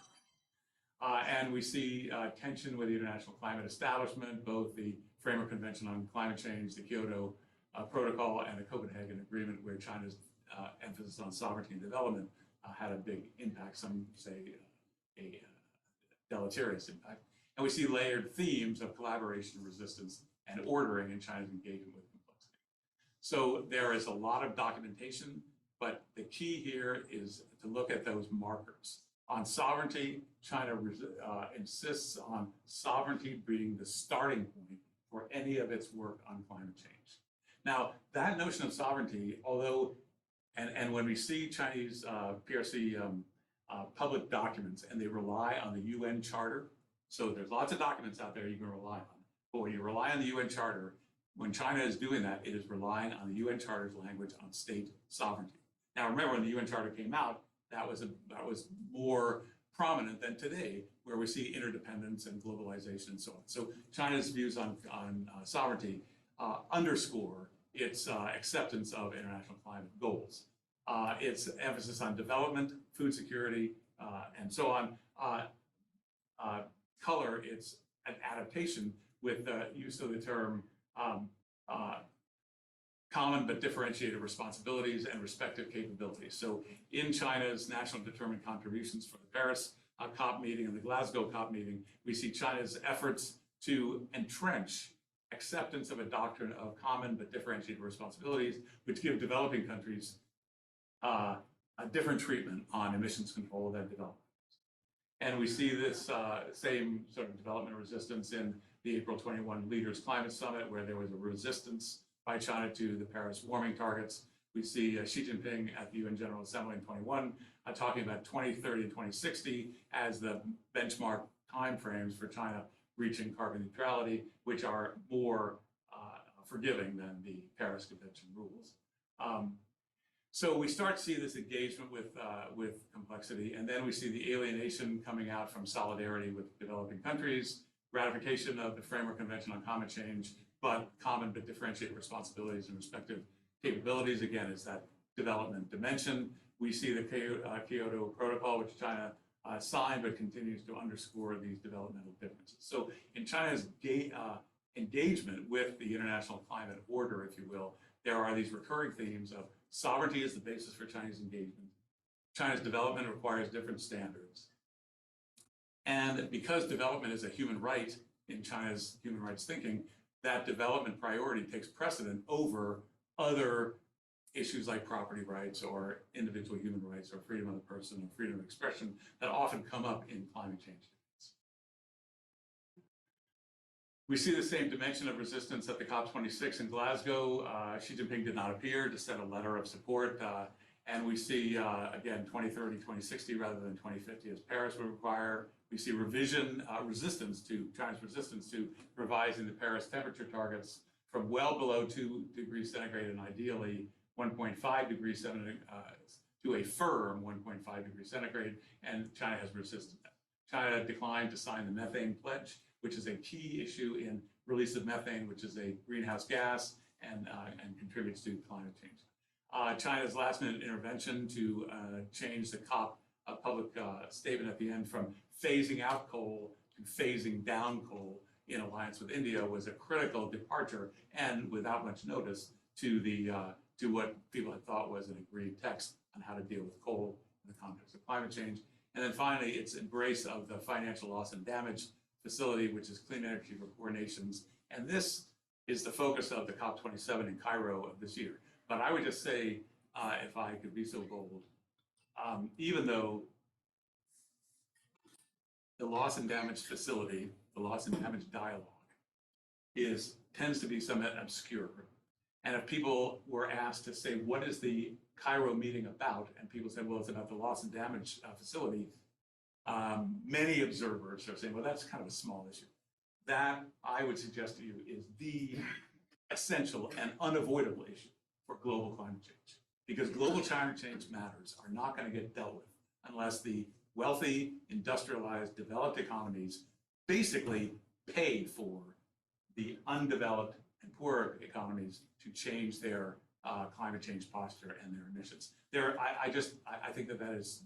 And we see tension with the international climate establishment, both the Framework Convention on Climate Change, the Kyoto Protocol, and the Copenhagen Agreement, where China's emphasis on sovereignty and development had a big impact, some say a deleterious impact. And we see layered themes of collaboration, resistance, and ordering in China's engagement with complexity. So there is a lot of documentation, but the key here is to look at those markers. On sovereignty, China insists on sovereignty being the starting point for any of its work on climate change. Now, that notion of sovereignty, although, and when we see Chinese PRC public documents and they rely on the UN Charter, so there's lots of documents out there you can rely on. But when you rely on the UN Charter, when China is doing that, it is relying on the UN Charter's language on state sovereignty. Now, remember, when the UN Charter came out, that was more prominent than today, where we see interdependence and globalization and so on. So China's views on sovereignty underscore its acceptance of international climate goals, its emphasis on development, food security, and so on. Color, it's an adaptation with the use of the term common but differentiated responsibilities and respective capabilities. So in China's national determined contributions for the Paris COP meeting and the Glasgow COP meeting, we see China's efforts to entrench acceptance of a doctrine of common but differentiated responsibilities, which give developing countries a different treatment on emissions control than development. And we see this same sort of development resistance in the April 21 Leaders Climate Summit, where there was a resistance by China to the Paris warming targets. We see Xi Jinping at the UN General Assembly in 21 talking about 2030 and 2060 as the benchmark timeframes for China reaching carbon neutrality, which are more forgiving than the Paris Convention rules. So we start to see this engagement with complexity, and then we see the alienation coming out from solidarity with developing countries, ratification of the Framework Convention on Climate Change, but common but differentiated responsibilities and respective capabilities. Again, is that development dimension. We see the Kyoto Protocol, which China signed, but continues to underscore these developmental differences. So in China's engagement with the international climate order, if you will, there are these recurring themes of sovereignty is the basis for Chinese engagement. China's development requires different standards. And because development is a human right in China's human rights thinking, that development priority takes precedent over other issues like property rights or individual human rights or freedom of the person or freedom of expression that often come up in climate change debates. We see the same dimension of resistance at the COP26 in Glasgow. Xi Jinping did not appear to send a letter of support. And we see, again, 2030, 2060 rather than 2050 as Paris would require. We see resistance to China's resistance to revising the Paris temperature targets from well below 2 degrees centigrade and ideally 1.5 degrees centigrade to a firm 1.5 degrees centigrade, and China has resisted that. China declined to sign the methane pledge, which is a key issue in release of methane, which is a greenhouse gas and contributes to climate change. China's last-minute intervention to change the COP public statement at the end from phasing out coal to phasing down coal in alliance with India was a critical departure, and without much notice to what people had thought was an agreed text on how to deal with coal in the context of climate change. And then finally, its embrace of the financial loss and damage facility, which is clean energy for poor nations. And this is the focus of the COP27 in Cairo of this year. But I would just say, if I could be so bold, even though the loss and damage facility, the loss and damage dialogue, tends to be somewhat obscure. And if people were asked to say, what is the Cairo meeting about? And people said, well, it's about the loss and damage facility. Many observers are saying, well, that's kind of a small issue. That, I would suggest to you, is the essential and unavoidable issue for global climate change. Because global climate change matters are not going to get dealt with unless the wealthy, industrialized, developed economies basically pay for the undeveloped and poorer economies to change their climate change posture and their emissions. I think that is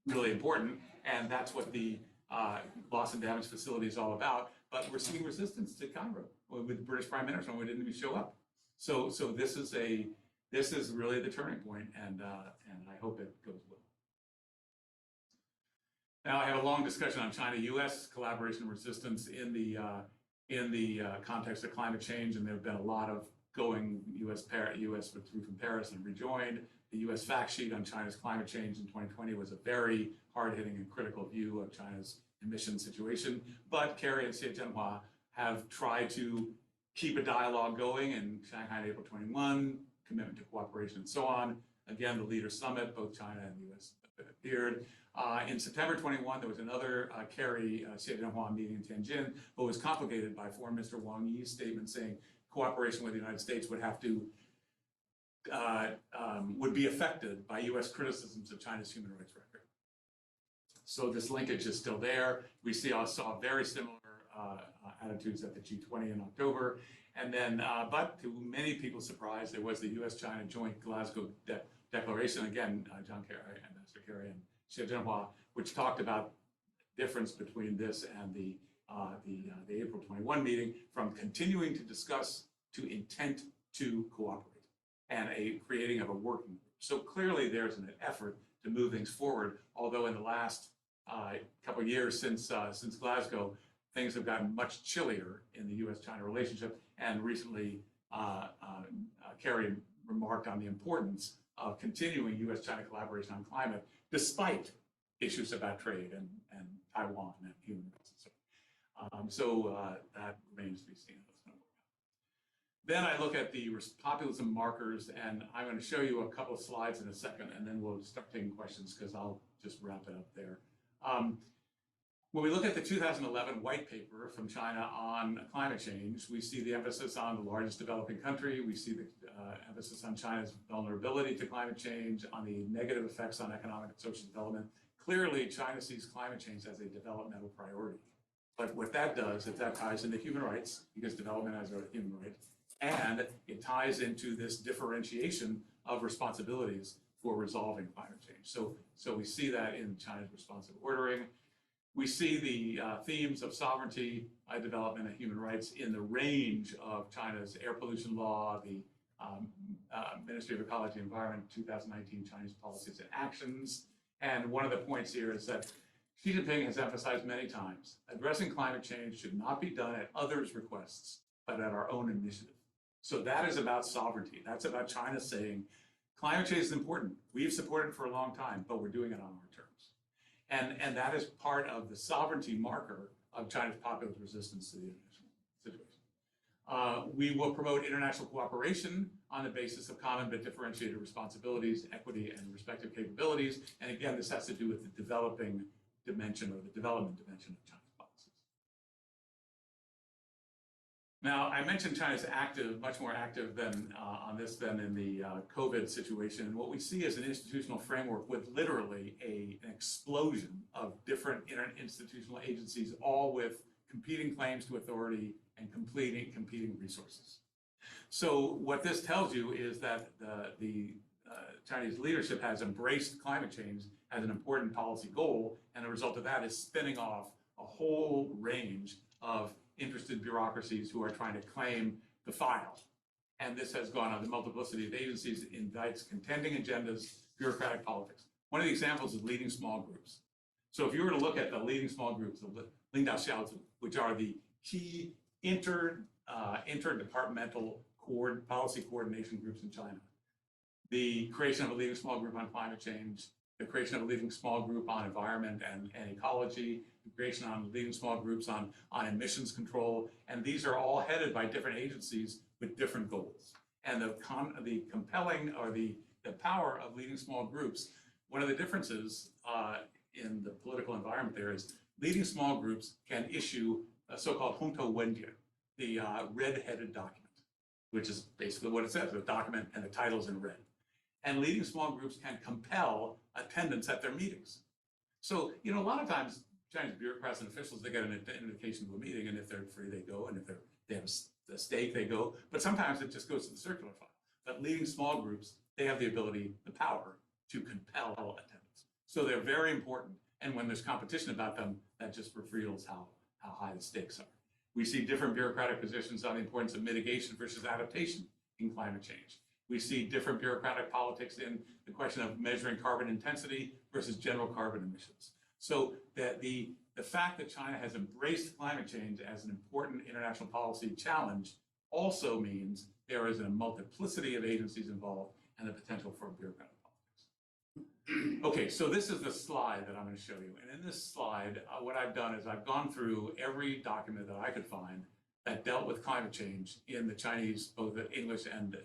really important, and that's what the loss and damage facility is all about. But we're seeing resistance to Cairo with the British Prime Minister, and we didn't even show up. So this is really the turning point, and I hope it goes well. Now I have a long discussion on China-U.S. collaboration and resistance in the context of climate change, and there have been a lot of U.S. withdrew from Paris and rejoined. The U.S. fact sheet on China's climate change in 2020 was a very hard-hitting and critical view of China's emission situation. But Kerry and Xie Zhenhua have tried to keep a dialogue going in Shanghai in April 21, commitment to cooperation and so on. Again, the Leaders Summit, both China and the U.S. appeared. In September 21, there was another Kerry Xie Zhenhua meeting in Tianjin, but was complicated by Foreign Minister Wang Yi's statement saying cooperation with the United States would have to would be affected by U.S. criticisms of China's human rights record. So this linkage is still there. We saw very similar attitudes at the G20 in October. And then, but to many people's surprise, there was the U.S.-China joint Glasgow declaration, again, John Kerry, Ambassador Kerry and Xie Zhenhua, which talked about difference between this and the April 21 meeting, from continuing to discuss to intent to cooperate, and a creating of a working group. So clearly there's an effort to move things forward, although in the last couple of years since Glasgow, things have gotten much chillier in the U.S.-China relationship, and recently Kerry remarked on the importance of continuing U.S.-China collaboration on climate, despite issues about trade and Taiwan and human rights and so on. That remains to be seen. Then I look at the populism markers, and I'm going to show you a couple of slides in a second, and then we'll start taking questions because I'll just wrap it up there. When we look at the 2011 white paper from China on climate change, we see the emphasis on the largest developing country. We see the emphasis on China's vulnerability to climate change, on the negative effects on economic and social development. Clearly, China sees climate change as a developmental priority. But what that does is that ties into human rights, because development has a human right, and it ties into this differentiation of responsibilities for resolving climate change. So we see that in China's responsive ordering. We see the themes of sovereignty, development, and human rights in the range of China's air pollution law, the Ministry of Ecology and Environment 2019 Chinese policies and actions. And one of the points here is that Xi Jinping has emphasized many times, addressing climate change should not be done at others' requests, but at our own initiative. So that is about sovereignty. That's about China saying, climate change is important. We've supported it for a long time, but we're doing it on our terms. And that is part of the sovereignty marker of China's populist resistance to the international situation. We will promote international cooperation on the basis of common but differentiated responsibilities, equity, and respective capabilities. And again, this has to do with the developing dimension, or the development dimension of China's policies. Now, I mentioned China's active, much more active than on this than in the COVID situation. And what we see is an institutional framework with literally an explosion of different interinstitutional agencies, all with competing claims to authority and competing resources. So what this tells you is that the Chinese leadership has embraced climate change as an important policy goal, and the result of that is spinning off a whole range of interested bureaucracies who are trying to claim the file. And this has gone on. The multiplicity of agencies invites contending agendas, bureaucratic politics. One of the examples is leading small groups. So if you were to look at the leading small groups, the Lingdaoxiaozi, which are the key interdepartmental policy coordination groups in China, the creation of a leading small group on climate change, the creation of a leading small group on environment and ecology, the creation of leading small groups on emissions control, and these are all headed by different agencies with different goals. And the compelling, or the power of leading small groups, one of the differences in the political environment there is leading small groups can issue a so-called Hongtou Wenjie, the red-headed document, which is basically what it says, the document and the title's in red. And leading small groups can compel attendance at their meetings. So, a lot of times Chinese bureaucrats and officials, they get an invitation to a meeting, and if they're free, they go, and if they have a stake, they go. But sometimes it just goes to the circular file. But leading small groups, they have the ability, the power, to compel attendance. So they're very important, and when there's competition about them, that just reveals how high the stakes are. We see different bureaucratic positions on the importance of mitigation versus adaptation in climate change. We see different bureaucratic politics in the question of measuring carbon intensity versus general carbon emissions. So that the fact that China has embraced climate change as an important international policy challenge also means there is a multiplicity of agencies involved and the potential for bureaucratic politics. Okay, so this is the slide that I'm going to show you. And in this slide, what I've done is I've gone through every document that I could find that dealt with climate change in the Chinese, both the English and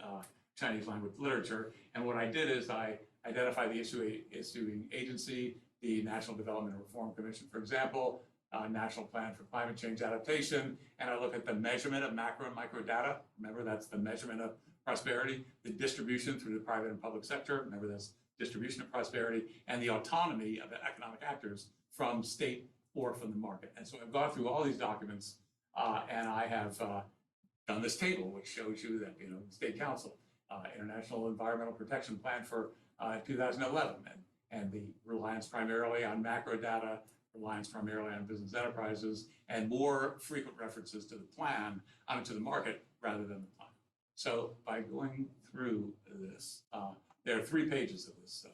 Chinese language literature. And what I did is I identified the issuing agency, the National Development and Reform Commission, for example, National Plan for Climate Change Adaptation, and I look at the measurement of macro and micro data. Remember, that's the measurement of prosperity, the distribution through the private and public sector. Remember, that's distribution of prosperity, and the autonomy of the economic actors from state or from the market. And so I've gone through all these documents, and I have done this table, which shows you that, you know, State Council, International Environmental Protection Plan for 2011, and the reliance primarily on macro data, reliance primarily on business enterprises, and more frequent references to the plan, to the market rather than the plan. So by going through this, there are 3 pages of this.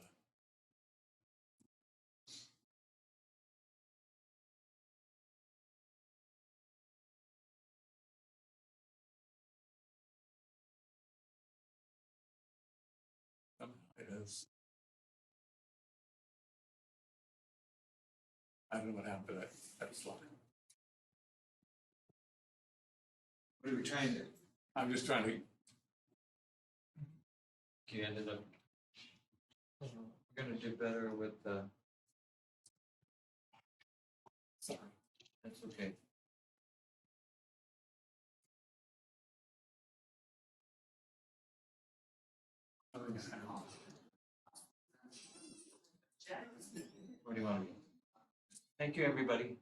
It is. I don't know what happened to that slide. What are we trying to? I'm just trying to. You ended up. We're going to do better with the. Sorry. That's okay. Where do you want to be? Thank you, everybody.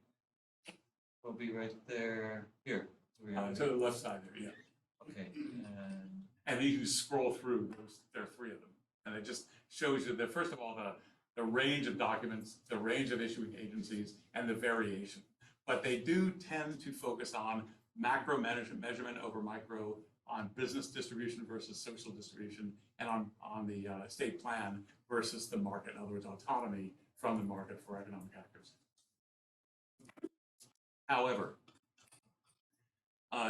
We'll be right there. Here. To the left side there, yeah. Okay. And you can scroll through. There are 3 of them, and it just shows you that, first of all, the range of documents, the range of issuing agencies, and the variation. But they do tend to focus on macro measurement over micro, on business distribution versus social distribution, and on the state plan versus the market. In other words, autonomy from the market for economic actors. However,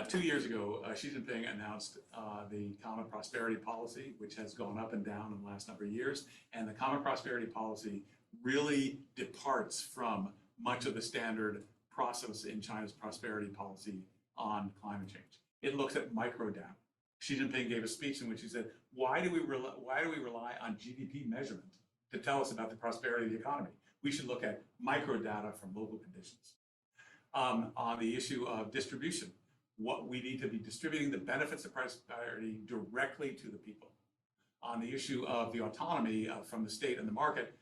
2 years ago, Xi Jinping announced the Common Prosperity Policy, which has gone up and down in the last number of years. And the Common Prosperity Policy really departs from much of the standard process in China's prosperity policy on climate change. It looks at micro data. Xi Jinping gave a speech in which he said, why do we rely on GDP measurement to tell us about the prosperity of the economy? We should look at micro data from local conditions. On the issue of distribution, what we need to be distributing the benefits of prosperity directly to the people. On the issue of the autonomy from the state and the market,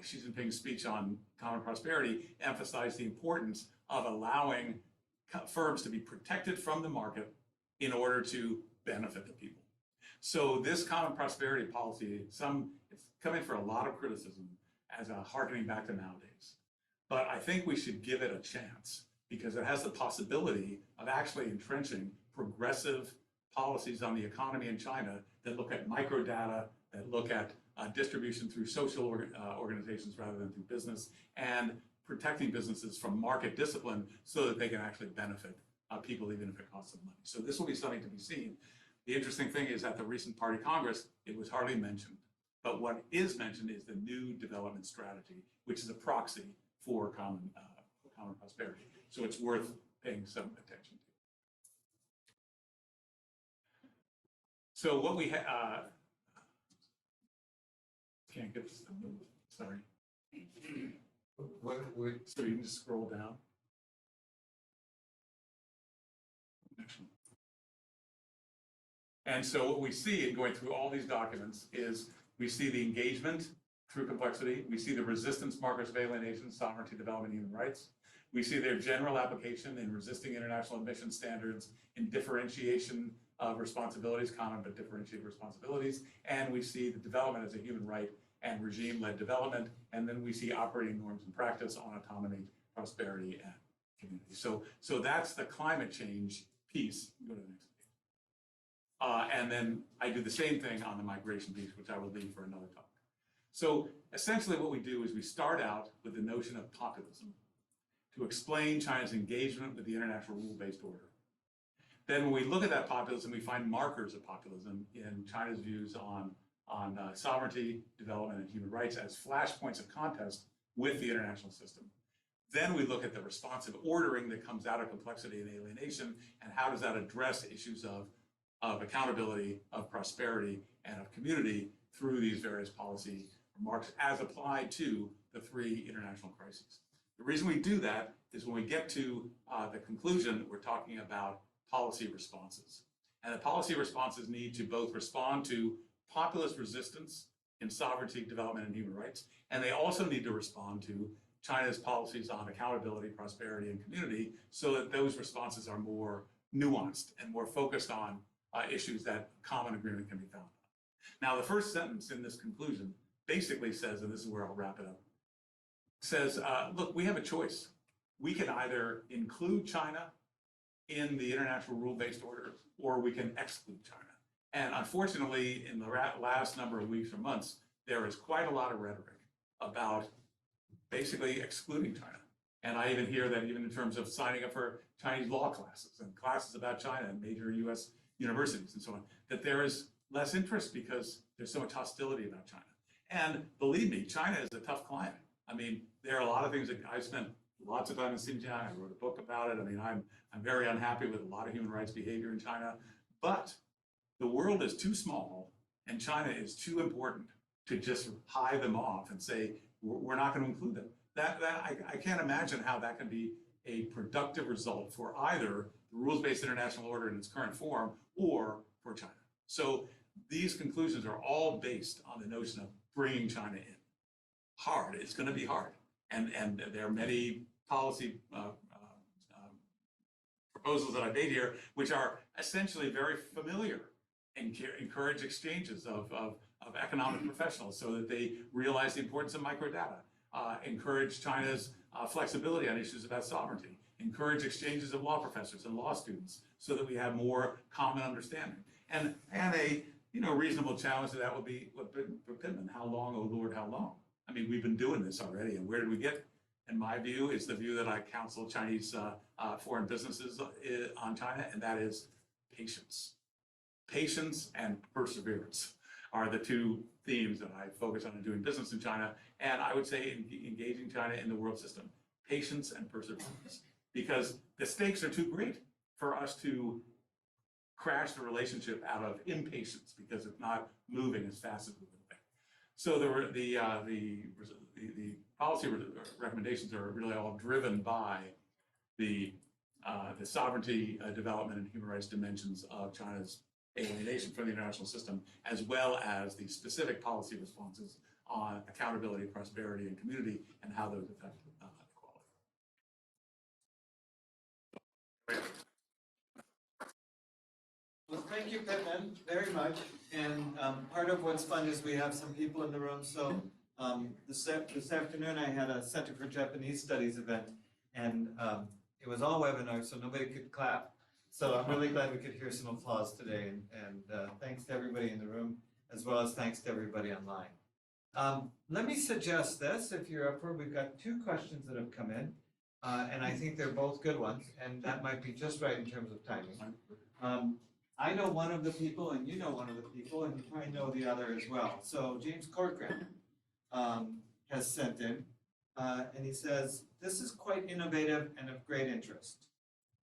Xi Jinping's speech on common prosperity emphasized the importance of allowing firms to be protected from the market in order to benefit the people. So this common prosperity policy, it's coming for a lot of criticism as a harkening back to nowadays. But I think we should give it a chance because it has the possibility of actually entrenching progressive policies on the economy in China that look at micro data, that look at distribution through social organizations rather than through business, and protecting businesses from market discipline so that they can actually benefit people even if it costs them money. So this will be something to be seen. The interesting thing is at the recent Party Congress, it was hardly mentioned. But what is mentioned is the new development strategy, which is a proxy for common prosperity. So it's worth paying some attention to. So what we have, can't get this to move, sorry. So you can just scroll down. And so what we see in going through all these documents is we see the engagement through complexity. We see the resistance markers of alienation, sovereignty, development, and human rights. We see their general application in resisting international admission standards, in differentiation of responsibilities, common but differentiated responsibilities. And we see the development as a human right and regime-led development. And then we see operating norms and practice on autonomy, prosperity, and community. So that's the climate change piece. Go to the next page. And then I do the same thing on the migration piece, which I will leave for another talk. So essentially what we do is we start out with the notion of populism to explain China's engagement with the international rule-based order. Then when we look at that populism, we find markers of populism in China's views on sovereignty, development, and human rights as flashpoints of contest with the international system. Then we look at the responsive ordering that comes out of complexity and alienation, and how does that address issues of accountability, of prosperity, and of community through these various policy remarks as applied to the three international crises. The reason we do that is when we get to the conclusion, we're talking about policy responses. And the policy responses need to both respond to populist resistance in sovereignty, development, and human rights, and they also need to respond to China's policies on accountability, prosperity, and community, so that those responses are more nuanced and more focused on issues that common agreement can be found on. Now, the first sentence in this conclusion basically says, and this is where I'll wrap it up, says, look, we have a choice. We can either include China in the international rule-based order, or we can exclude China. And unfortunately, in the last number of weeks or months, there is quite a lot of rhetoric about basically excluding China. And I even hear that even in terms of signing up for Chinese law classes and classes about China in major US universities and so on, that there is less interest because there's so much hostility about China. And believe me, China is a tough client. I mean, there are a lot of things that I've spent lots of time in Xinjiang. I wrote a book about it. I mean, I'm very unhappy with a lot of human rights behavior in China, but the world is too small and China is too important to just hide them off and say, we're not going to include them. I can't imagine how that can be a productive result for either the rules-based international order in its current form or for China. So these conclusions are all based on the notion of bringing China in. Hard, it's going to be hard. And there are many policy proposals that I made here, which are essentially very familiar and encourage exchanges of economic professionals so that they realize the importance of microdata, encourage China's flexibility on issues about sovereignty, encourage exchanges of law professors and law students so that we have more common understanding. And a reasonable challenge to that would be for Pitman, how long, oh Lord, how long? I mean, we've been doing this already, and where did we get? In my view, is the view that I counsel Chinese foreign businesses on China, and that is patience. Patience and perseverance are the two themes that I focus on in doing business in China, and I would say engaging China in the world system. Patience and perseverance, because the stakes are too great for us to crash the relationship out of impatience because it's not moving as fast as we would like. So the policy recommendations are really all driven by the sovereignty, development, and human rights dimensions of China's alienation from the international system, as well as the specific policy responses on accountability, prosperity, and community, and how those affect equality. Well, thank you, Pitman, very much. And part of what's fun is we have some people in the room. So this afternoon I had a Center for Japanese Studies event, and it was all webinar, so nobody could clap. So I'm really glad we could hear some applause today. And thanks to everybody in the room, as well as thanks to everybody online. Let me suggest this, if you're up for it. We've got two questions that have come in, and I think they're both good ones, and that might be just right in terms of timing. I know one of the people, and you know one of the people, and you probably know the other as well. So James Corcoran has sent in, and he says, this is quite innovative and of great interest.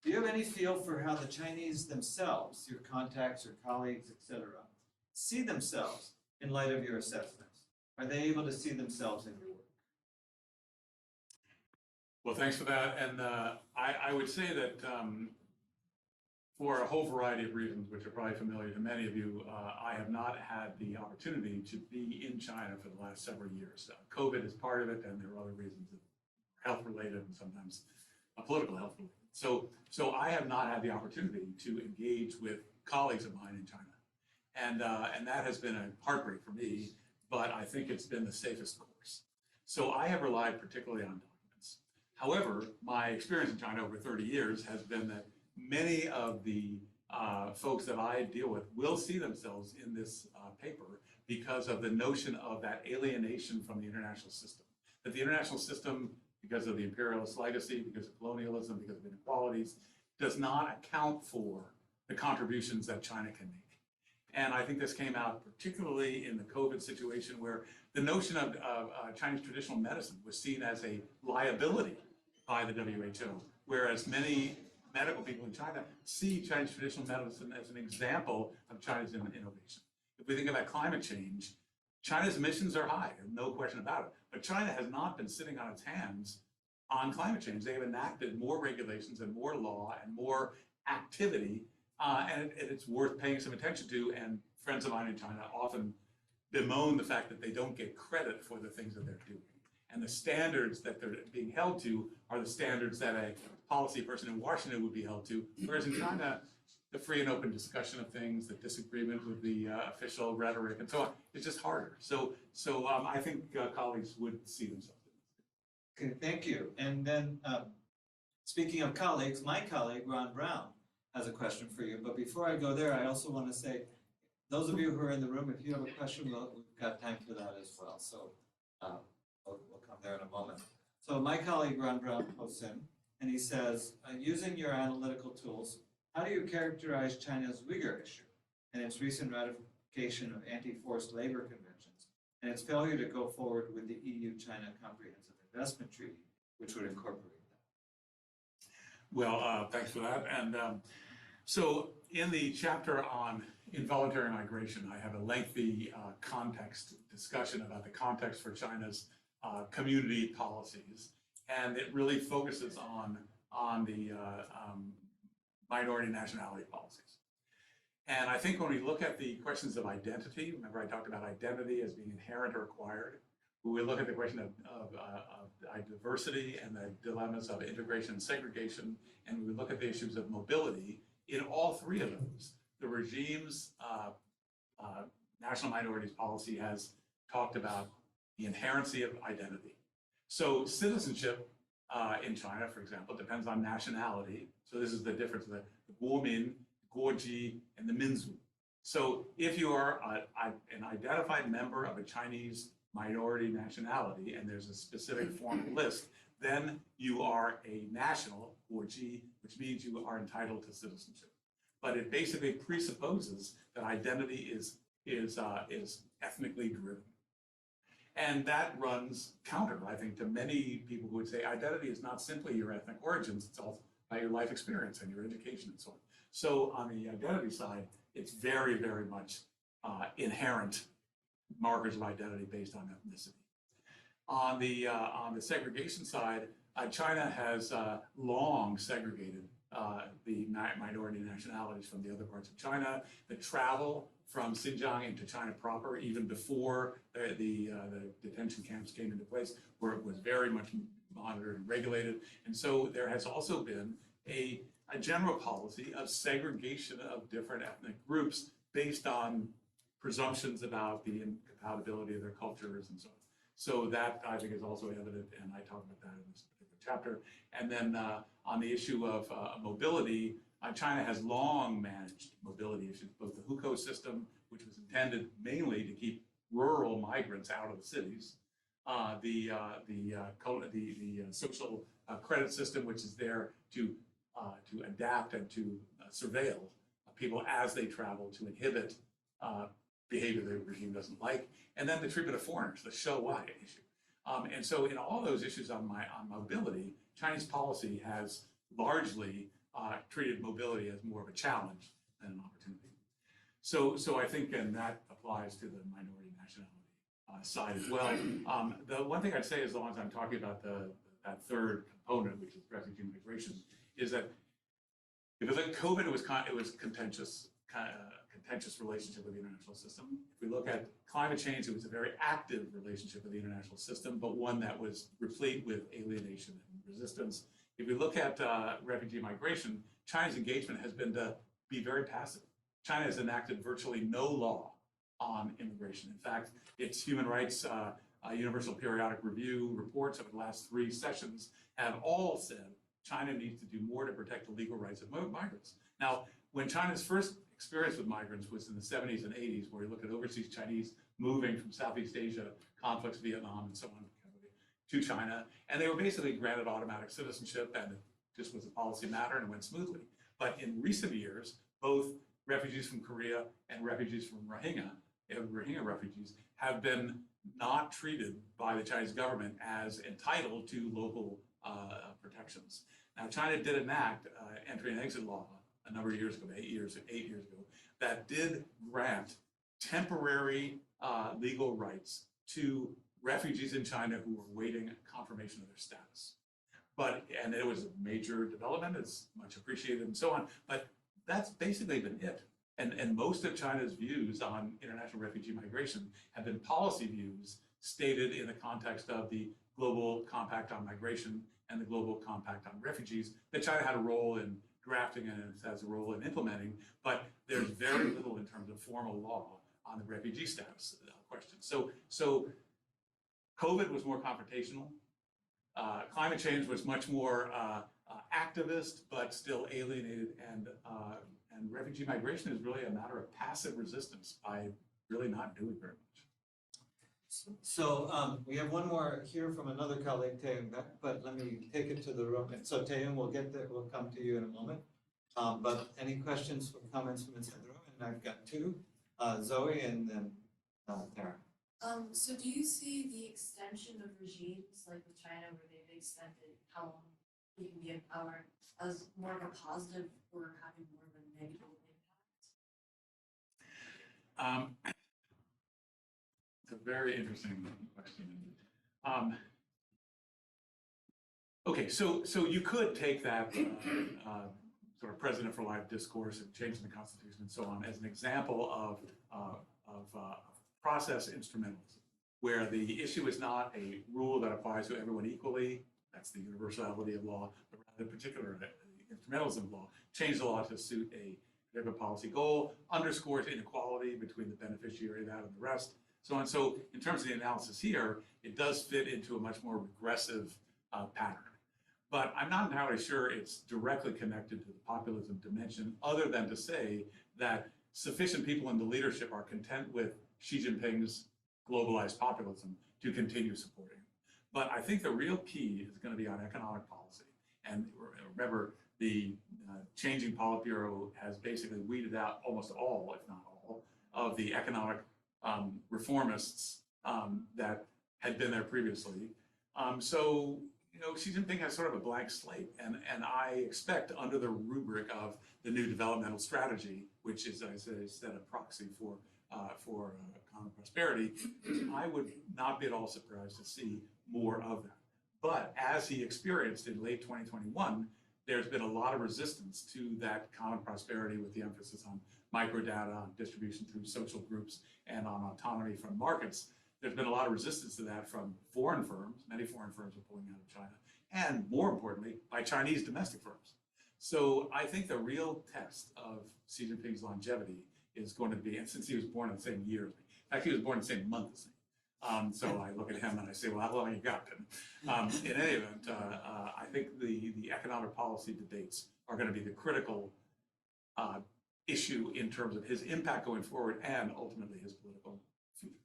Do you have any feel for how the Chinese themselves, your contacts or colleagues, etc., see themselves in light of your assessments? Are they able to see themselves in your work? Well, thanks for that. And I would say that for a whole variety of reasons, which are probably familiar to many of you, I have not had the opportunity to be in China for the last several years. COVID is part of it, and there are other reasons, health-related and sometimes political health-related. So I have not had the opportunity to engage with colleagues of mine in China. And that has been a heartbreak for me, but I think it's been the safest course. So I have relied particularly on documents. However, my experience in China over 30 years has been that many of the folks that I deal with will see themselves in this paper because of the notion of that alienation from the international system. That the international system, because of the imperialist legacy, because of colonialism, because of inequalities, does not account for the contributions that China can make. And I think this came out particularly in the COVID situation, where the notion of Chinese traditional medicine was seen as a liability by the WHO, whereas many medical people in China see Chinese traditional medicine as an example of China's innovation. If we think about climate change, China's emissions are high, no question about it. But China has not been sitting on its hands on climate change. They have enacted more regulations and more law and more activity, and it's worth paying some attention to. And friends of mine in China often bemoan the fact that they don't get credit for the things that they're doing. And the standards that they're being held to are the standards that a policy person in Washington would be held to. Whereas in China, the free and open discussion of things, the disagreement with the official rhetoric, and so on, it's just harder. So I think colleagues would see themselves in this. Okay, thank you. And then speaking of colleagues, my colleague, Ron Brown, has a question for you. But before I go there, I also want to say, those of you who are in the room, if you have a question, we've got time for that as well. So we'll come there in a moment. So my colleague, Ron Brown, posts in, and he says, using your analytical tools, how do you characterize China's Uyghur issue and its recent ratification of anti-forced labor conventions and its failure to go forward with the EU-China Comprehensive Investment Treaty, which would incorporate that? Well, thanks for that. And so in the chapter on involuntary migration, I have a lengthy context discussion about the context for China's community policies. And it really focuses on the minority nationality policies. And I think when we look at the questions of identity, remember I talked about identity as being inherent or acquired. When we look at the question of diversity and the dilemmas of integration and segregation, and we look at the issues of mobility, in all three of those, the regime's national minorities policy has talked about the inherency of identity. So citizenship in China, for example, depends on nationality. So this is the difference of the Guomin, Guoji, and the Minzu. So if you are an identified member of a Chinese minority nationality, and there's a specific formal list, then you are a national, Guoji, which means you are entitled to citizenship. But it basically presupposes that identity is ethnically driven. And that runs counter, I think, to many people who would say identity is not simply your ethnic origins, it's also by your life experience and your education and so on. So on the identity side, it's very, very much inherent markers of identity based on ethnicity. On the segregation side, China has long segregated the minority nationalities from the other parts of China. The travel from Xinjiang into China proper, even before the detention camps came into place, where it was very much monitored and regulated. And so there has also been a general policy of segregation of different ethnic groups based on presumptions about the incompatibility of their cultures and so on. So that, I think, is also evident, and I talk about that in this particular chapter. And then on the issue of mobility, China has long managed mobility issues, both the hukou system, which was intended mainly to keep rural migrants out of the cities, the social credit system, which is there to adapt and to surveil people as they travel to inhibit behavior the regime doesn't like, and then the treatment of foreigners, the Hawai'i issue. And so in all those issues on mobility, Chinese policy has largely treated mobility as more of a challenge than an opportunity. So I think, and that applies to the minority nationality side as well. The one thing I'd say, as long as I'm talking about that third component, which is refugee migration, is that because of COVID, it was contentious relationship with the international system. If we look at climate change, it was a very active relationship with the international system, but one that was replete with alienation and resistance. If we look at refugee migration, China's engagement has been to be very passive. China has enacted virtually no law on immigration. In fact, its human rights Universal Periodic Review reports over the last 3 sessions have all said China needs to do more to protect the legal rights of migrants. Now, when China's first experience with migrants was in the 70s and 80s, where you look at overseas Chinese moving from Southeast Asia, conflicts, Vietnam, and so on, to China, and they were basically granted automatic citizenship, and it just was a policy matter and it went smoothly. But in recent years, both refugees from Korea and refugees from Rohingya refugees, have been not treated by the Chinese government as entitled to local protections. Now, China did enact entry and exit law a number of years ago, 8 years ago, that did grant temporary legal rights to refugees in China who were waiting confirmation of their status. And it was a major development, it's much appreciated and so on, but that's basically been it. And most of China's views on international refugee migration have been policy views stated in the context of the Global Compact on Migration and the Global Compact on Refugees that China had a role in drafting and has a role in implementing, but there's very little in terms of formal law on the refugee status question. So COVID was more confrontational. Climate change was much more activist, but still alienated, and refugee migration is really a matter of passive resistance by really not doing very much. So we have one more here from another colleague, Taeyong, but let me take it to the room. And so Taeyong, we'll get there, we'll come to you in a moment. But any questions or comments from inside the room? And I've got 2, Zoe and then Tara. So do you see the extension of regimes like with China where they've extended how long they can be in power as more of a positive or having more of a negative impact? It's a very interesting question. Okay, so you could take that sort of president for life discourse and changing the Constitution and so on as an example of process instrumentalism, where the issue is not a rule that applies to everyone equally, that's the universality of law, but rather particular instrumentalism of law, change the law to suit a particular policy goal, underscores inequality between the beneficiary of that and the rest, so on. So in terms of the analysis here, it does fit into a much more regressive pattern. But I'm not entirely sure it's directly connected to the populism dimension, other than to say that sufficient people in the leadership are content with Xi Jinping's globalized populism to continue supporting him. But I think the real key is going to be on economic policy. And remember, the changing Politburo has basically weeded out almost all, if not all, of the economic reformists that had been there previously. So, Xi Jinping has sort of a blank slate, and I expect under the rubric of the new developmental strategy, which is, as I said, a proxy for common prosperity, I would not be at all surprised to see more of that. But as he experienced in late 2021, there's been a lot of resistance to that common prosperity with the emphasis on microdata, on distribution through social groups, and on autonomy from markets. There's been a lot of resistance to that from foreign firms. Many foreign firms are pulling out of China, and more importantly, by Chinese domestic firms. So I think the real test of Xi Jinping's longevity is going to be, and since he was born in the same year as me, in fact, he was born in the same month as me. So I look at him and I say, well, how long you got? In any event, I think the economic policy debates are going to be the critical issue in terms of his impact going forward and ultimately his political future.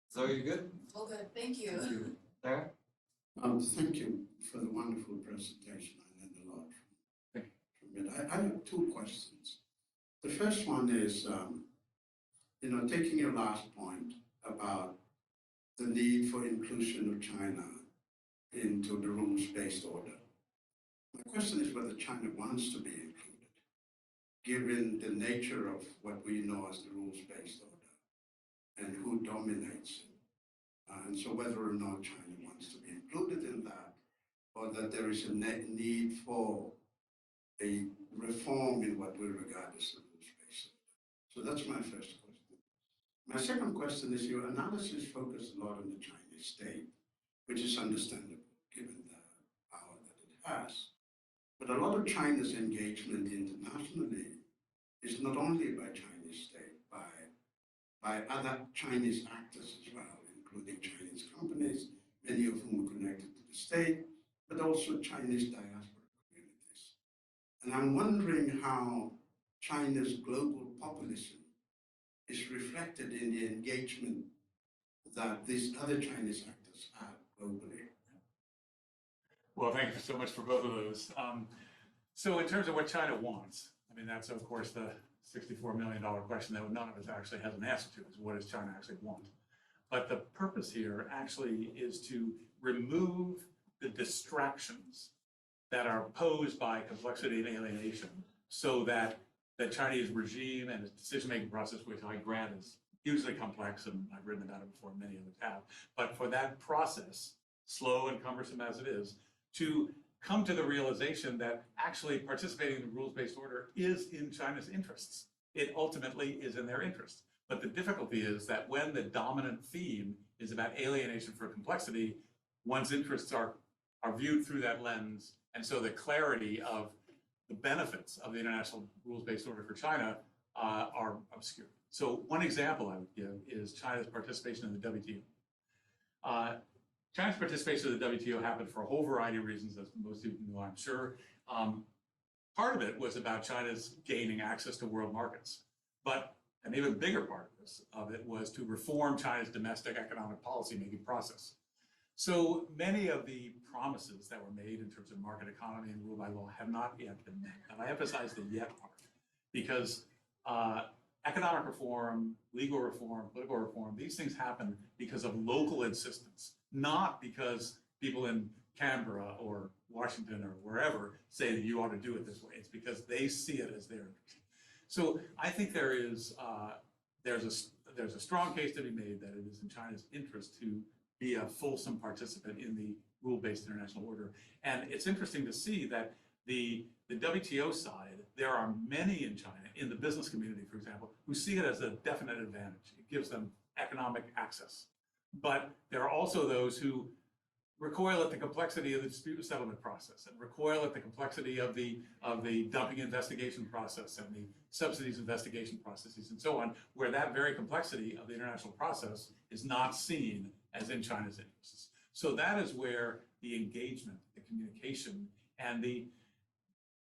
So you good? Oh, good. Thank you. Tara? Thank you for the wonderful presentation. I learned a lot from it. I have 2 questions. The first one is, taking your last point about the need for inclusion of China into the rules-based order. My question is whether China wants to be included, given the nature of what we know as the rules-based order and who dominates it. And so whether or not China wants to be included in that, or that there is a need for a reform in what we regard as the rules-based order. So that's my first question. My second question is, your analysis focused a lot on the Chinese state, which is understandable given the power that it has. But a lot of China's engagement internationally is not only by Chinese state, by by other Chinese actors as well, including Chinese companies, many of whom are connected to the state, but also Chinese diaspora communities. And I'm wondering how China's global populism is reflected in the engagement that these other Chinese actors have globally. Well, thank you so much for both of those. So in terms of what China wants, I mean, that's of course the $64 million question that none of us actually has an answer to, is what does China actually want? But the purpose here actually is to remove the distractions that are posed by complexity and alienation, so that the Chinese regime and its decision-making process, which I grant is hugely complex, and I've written about it before, many others have, but for that process, slow and cumbersome as it is, to come to the realization that actually participating in the rules-based order is in China's interests. It ultimately is in their interest. But the difficulty is that when the dominant theme is about alienation for complexity, one's interests are viewed through that lens, and so the clarity of the benefits of the international rules-based order for China are obscure. So one example I would give is China's participation in the WTO. China's participation in the WTO happened for a whole variety of reasons, as most of you know, I'm sure. Part of it was about China's gaining access to world markets, but an even bigger part of it was to reform China's domestic economic policy-making process. So many of the promises that were made in terms of market economy and rule by law have not yet been met. And I emphasize the yet part, because economic reform, legal reform, political reform, these things happen because of local insistence, not because people in Canberra or Washington or wherever say that you ought to do it this way. It's because they see it as their interest. So I think there's a strong case to be made that it is in China's interest to be a fulsome participant in the rule-based international order. And it's interesting to see that the WTO side, there are many in China, in the business community, for example, who see it as a definite advantage. It gives them economic access. But there are also those who recoil at the complexity of the dispute settlement process, and recoil at the complexity of the dumping investigation process and the subsidies investigation processes and so on, where that very complexity of the international process is not seen as in China's interests. So that is where the engagement, the communication, and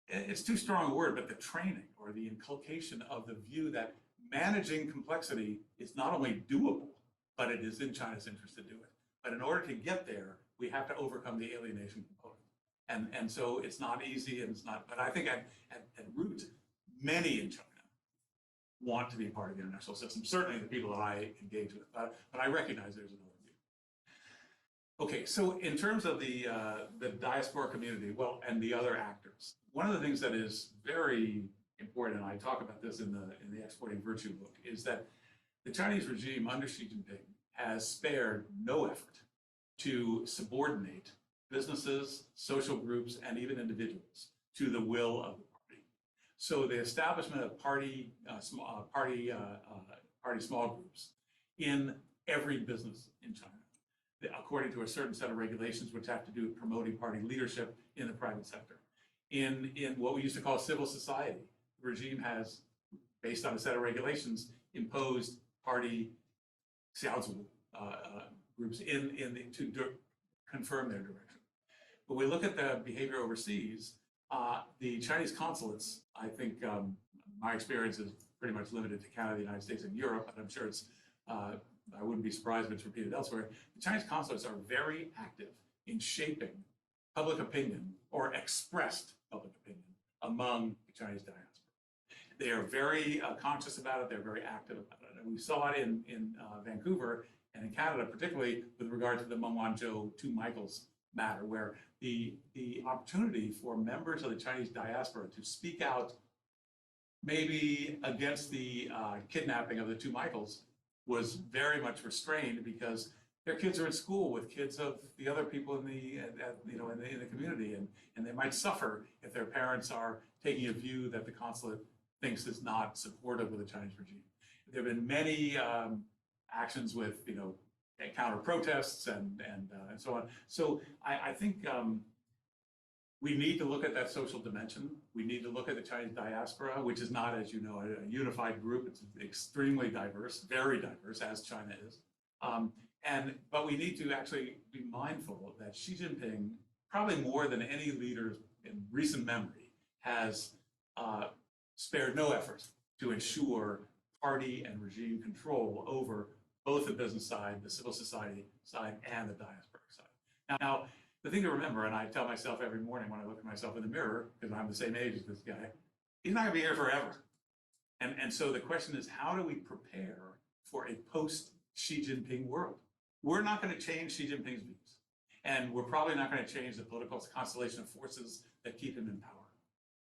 it's too strong a word, but the training or the inculcation of the view that managing complexity is not only doable, but it is in China's interest to do it. But in order to get there, we have to overcome the alienation component. And so it's not easy, and it's not, but I think at root, many in China want to be part of the international system, certainly the people that I engage with, but I recognize there's another view. Okay, so in terms of the diaspora community, well, and the other actors, one of the things that is very important, and I talk about this in the Exporting Virtue book, is that the Chinese regime under Xi Jinping has spared no effort to subordinate businesses, social groups, and even individuals to the will of the party. So the establishment of party small groups in every business in China, according to a certain set of regulations which have to do with promoting party leadership in the private sector. In what we used to call civil society, the regime has, based on a set of regulations, imposed party xiaozu groups to confirm their direction. When we look at the behavior overseas, the Chinese consulates, I think my experience is pretty much limited to Canada, the United States, and Europe, but I'm sure it's, I wouldn't be surprised if it's repeated elsewhere. The Chinese consulates are very active in shaping public opinion or expressed public opinion among the Chinese diaspora. They are very conscious about it. They're very active about it. And we saw it in Vancouver and in Canada, particularly with regard to the Mengwanzhou two Michaels matter, where the opportunity for members of the Chinese diaspora to speak out maybe against the kidnapping of the two Michaels was very much restrained, because their kids are in school with kids of the other people in the community, and they might suffer if their parents are taking a view that the consulate thinks is not supportive of the Chinese regime. There have been many actions with counter protests and so on. So I think We need to look at that social dimension. We need to look at the Chinese diaspora, which is not, as you know, a unified group. It's extremely diverse, very diverse, as China is. But we need to actually be mindful that Xi Jinping, probably more than any leader in recent memory, has spared no effort to ensure party and regime control over both the business side, the civil society side, and the diaspora side. Now, the thing to remember, and I tell myself every morning when I look at myself in the mirror, because I'm the same age as this guy, he's not gonna be here forever. And so the question is, how do we prepare for a post-Xi Jinping world? We're not gonna change Xi Jinping's views. And we're probably not gonna change the political constellation of forces that keep him in power.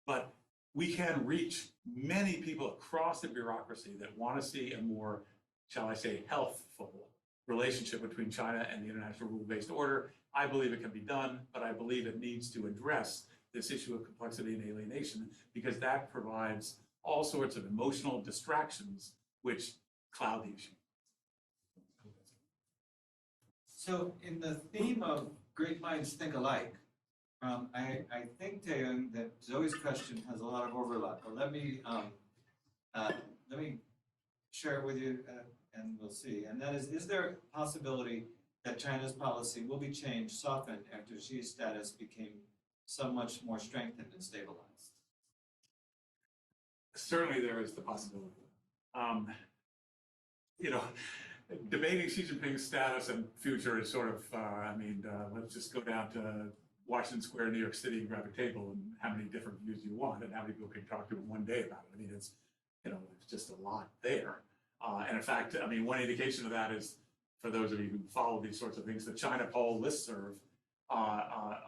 But we can reach many people across the bureaucracy that wanna see a more, shall I say, healthful relationship between China and the international rule-based order. I believe it can be done, but I believe it needs to address this issue of complexity and alienation, because that provides all sorts of emotional distractions which cloud the issue. So in the theme of great minds think alike, I think, Taeyong, that Zoe's question has a lot of overlap, but let me share it with you and we'll see. And that is there a possibility that China's policy will be changed, softened after Xi's status became so much more strengthened and stabilized? Certainly there is the possibility. Debating Xi Jinping's status and future is sort of, let's just go down to Washington Square, New York City, and grab a table, and how many different views you want, and how many people can talk to in one day about it. I mean, it's, there's just a lot there. And in fact, one indication of that is, for those of you who follow these sorts of things, the China Poll listserv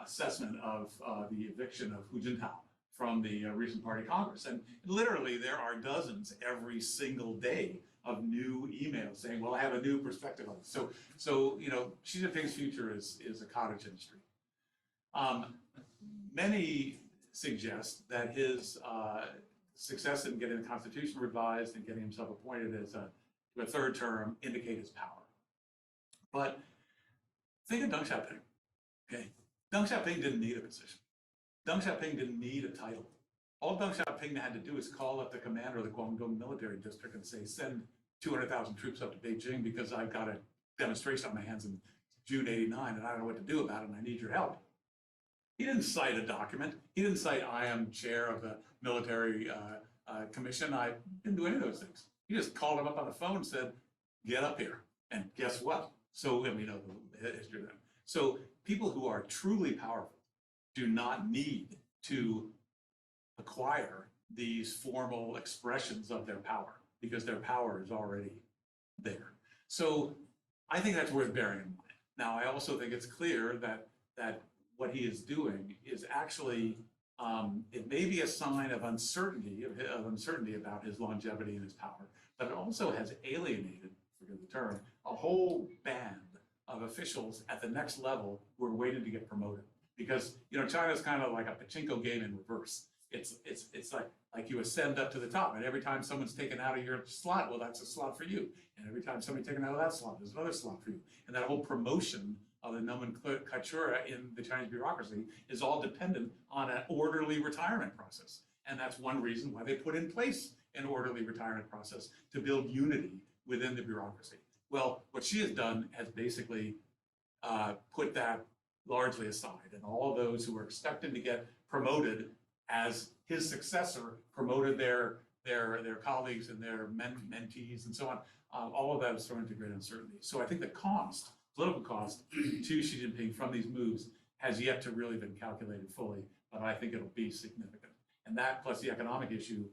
assessment of the eviction of Hu Jintao from the recent Party Congress. And literally there are dozens every single day of new emails saying, well, I have a new perspective on this. So Xi Jinping's future is a cottage industry. Many suggest that his success in getting the Constitution revised and getting himself appointed as a third term indicate his power. But think of Deng Xiaoping, okay? Deng Xiaoping didn't need a position. Deng Xiaoping didn't need a title. All Deng Xiaoping had to do is call up the commander of the Guangdong military district and say, send 200,000 troops up to Beijing because I've got a demonstration on my hands in June '89 and I don't know what to do about it and I need your help. He didn't cite a document. He didn't cite, I am chair of the military commission. I didn't do any of those things. He just called him up on the phone and said, get up here. And guess what? So we know the history of that. So people who are truly powerful do not need to acquire these formal expressions of their power because their power is already there. So I think that's worth bearing in mind. Now, I also think it's clear that what he is doing is actually, it may be a sign of uncertainty about his longevity and his power, but it also has alienated, forgive the term, a whole band of officials at the next level who are waiting to get promoted. Because China's kind of like a pachinko game in reverse. It's like you ascend up to the top, and every time someone's taken out of your slot, well, that's a slot for you. And every time somebody's taken out of that slot, there's another slot for you. And that whole promotion of the nomenclature in the Chinese bureaucracy is all dependent on an orderly retirement process. And that's one reason why they put in place an orderly retirement process to build unity within the bureaucracy. Well, what she has done has basically put that largely aside, and all those who were expected to get promoted as his successor promoted their colleagues and their mentees and so on. All of that is thrown into great uncertainty. So I think the cost, political cost to Xi Jinping from these moves has yet to really been calculated fully, but I think it'll be significant. And that plus the economic issue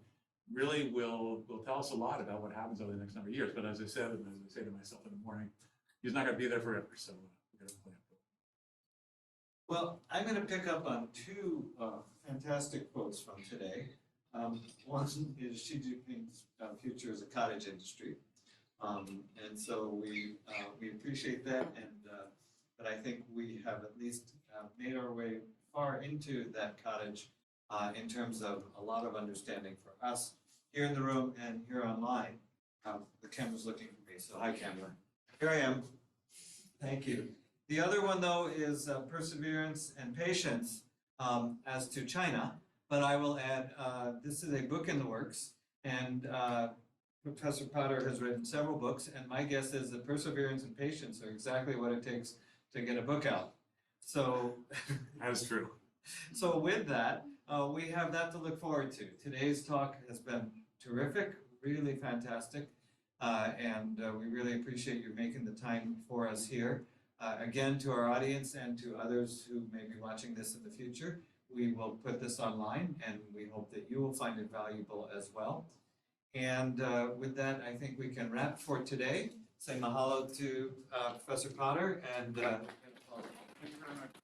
really will tell us a lot about what happens over the next number of years. But as I said, and as I say to myself in the morning, he's not going to be there forever, so we're going to plan. Well, I'm going to pick up on two fantastic quotes from today. One is Xi Jinping's future as a cottage industry. And so we appreciate that, but I think we have at least made our way far into that cottage in terms of a lot of understanding for us here in the room and here online. The camera's looking for me, so hi camera. Here I am. Thank you. The other one though is perseverance and patience as to China, but I will add, this is a book in the works, and Professor Potter has written several books, and my guess is that perseverance and patience are exactly what it takes to get a book out. So, That is true. so with that, we have that to look forward to. Today's talk has been terrific, really fantastic, and we really appreciate you making the time for us here. Again, to our audience and to others who may be watching this in the future, we will put this online, and we hope that you will find it valuable as well. And with that, I think we can wrap for today. Say mahalo to Professor Potter, and Thank you very much.